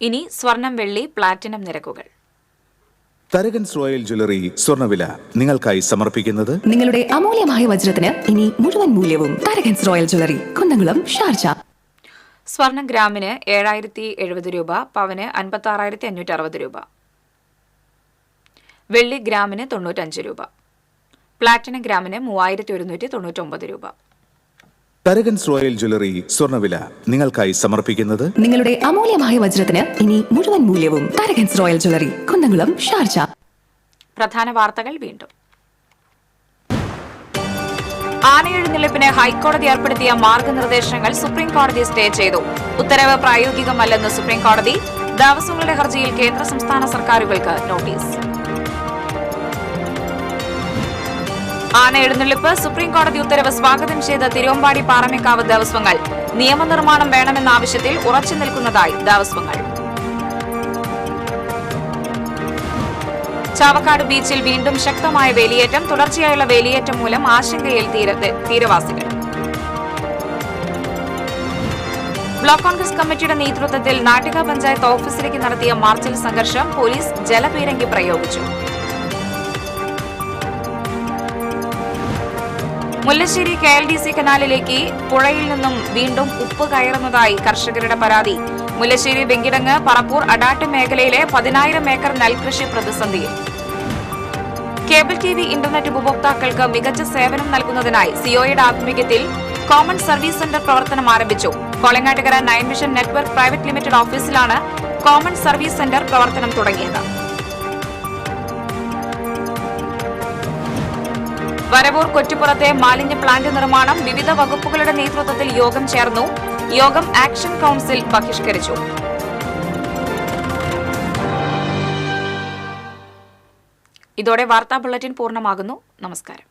ഇനി സ്വർണം, വെള്ളി, പ്ലാറ്റിനം നിരക്കുകൾ. തരകൻസ് റോയൽ ജ്വല്ലറി സ്വർണ്ണവില നിങ്ങൾക്കായി സമർപ്പിക്കുന്നത് നിങ്ങളുടെ അമൂല്യമായ വജ്രത്തിന് ഇനി മുഴുവൻ മൂല്യവും Tharakans royal jewellery, Kunnamkulam, Sharjah. സ്വർണം ഗ്രാമിന് 7,070 രൂപ, പവന് 56,560 രൂപ. വെള്ളി ഗ്രാമിന് 95 രൂപ. പ്ലാറ്റിനം ഗ്രാമിന് 3,199 രൂപ. തരകൻസ് റോയൽ ജ്വല്ലറി സ്വർണ്ണവില നിങ്ങൾക്കായി സമർപ്പിക്കുന്നത് നിങ്ങളുടെ അമൂല്യമായ വജ്രത്തിന് ഇനി മുഴുവൻ മൂല്യവും Tharakans royal jewellery, Kunnamkulam, Sharjah. പ്രധാന വാർത്തകൾ വീണ്ടും. ആനയെഴുന്നള്ളിപ്പിന് ഹൈക്കോടതി ഏർപ്പെടുത്തിയ മാർഗനിർദ്ദേശങ്ങൾ സുപ്രീം കോടതി സ്റ്റേ ചെയ്തു. ഉത്തരവ് പ്രായോഗികമല്ലെന്ന് സുപ്രീം കോടതി. ദേവസ്വങ്ങളുടെ ഹർജിയിൽ കേന്ദ്ര സംസ്ഥാന സർക്കാരുകൾക്ക് നോട്ടീസ്. ആന എഴുന്നള്ളിപ്പ് സുപ്രീം കോടതി ഉത്തരവ് സ്വാഗതം ചെയ്ത തിരുവമ്പാടി പാറമേക്കാവ് ദേവസ്വങ്ങൾ. നിയമനിർമ്മാണം വേണമെന്ന ആവശ്യത്തിൽ ഉറച്ചു നിൽക്കുന്നതായി ദേവസ്വങ്ങൾ. ചാവക്കാട് ബീച്ചിൽ വീണ്ടും ശക്തമായ വേലിയേറ്റം. തുടർച്ചയായുള്ള വേലിയേറ്റം മൂലം ആശങ്കയിൽ തീരവാസികൾ. ബ്ലോക്ക് കോൺഗ്രസ് കമ്മിറ്റിയുടെ നേതൃത്വത്തിൽ നാട്ടിക പഞ്ചായത്ത് ഓഫീസിലേക്ക് നടത്തിയ മാർച്ചിൽ സംഘർഷം. പോലീസ് ജലപീരങ്കി പ്രയോഗിച്ചു. മുല്ലശ്ശേരി KLDC കനാലിലേക്ക് പുഴയിൽ നിന്നും വീണ്ടും ഉപ്പ് കയറുന്നതായി കർഷകരുടെ പരാതി. മുല്ലശ്ശേരി, വെങ്കിടങ്ങ്, പറപ്പൂർ, അടാട്ട് മേഖലയിലെ 10,000 ഏക്കർ നെൽകൃഷി പ്രതിസന്ധിയിൽ. കേബിൾ TV, ഇന്റർനെറ്റ് ഉപഭോക്താക്കൾക്ക് മികച്ച സേവനം നൽകുന്നതിനായി സിഒയുടെ ആഭിമുഖ്യത്തിൽ കോമൺ സർവീസ് സെന്റർ പ്രവർത്തനം ആരംഭിച്ചു. Kolangattukara 9 vision network private limited ഓഫീസിലാണ് കോമൺ സർവീസ് സെന്റർ പ്രവർത്തനം തുടങ്ങിയത്. വരവൂർ കൊറ്റുപുറത്തെ മാലിന്യ പ്ലാന്റ് നിർമ്മാണം. വിവിധ വകുപ്പുകളുടെ നേതൃത്വത്തിൽ യോഗം ചേർന്നു. യോഗം ആക്ഷൻ കൌൺസിൽ ബഹിഷ്കരിച്ചു. ഇതോടെ വാർത്താ ബുള്ളറ്റിൻ പൂർണ്ണമാകുന്നു. നമസ്കാരം.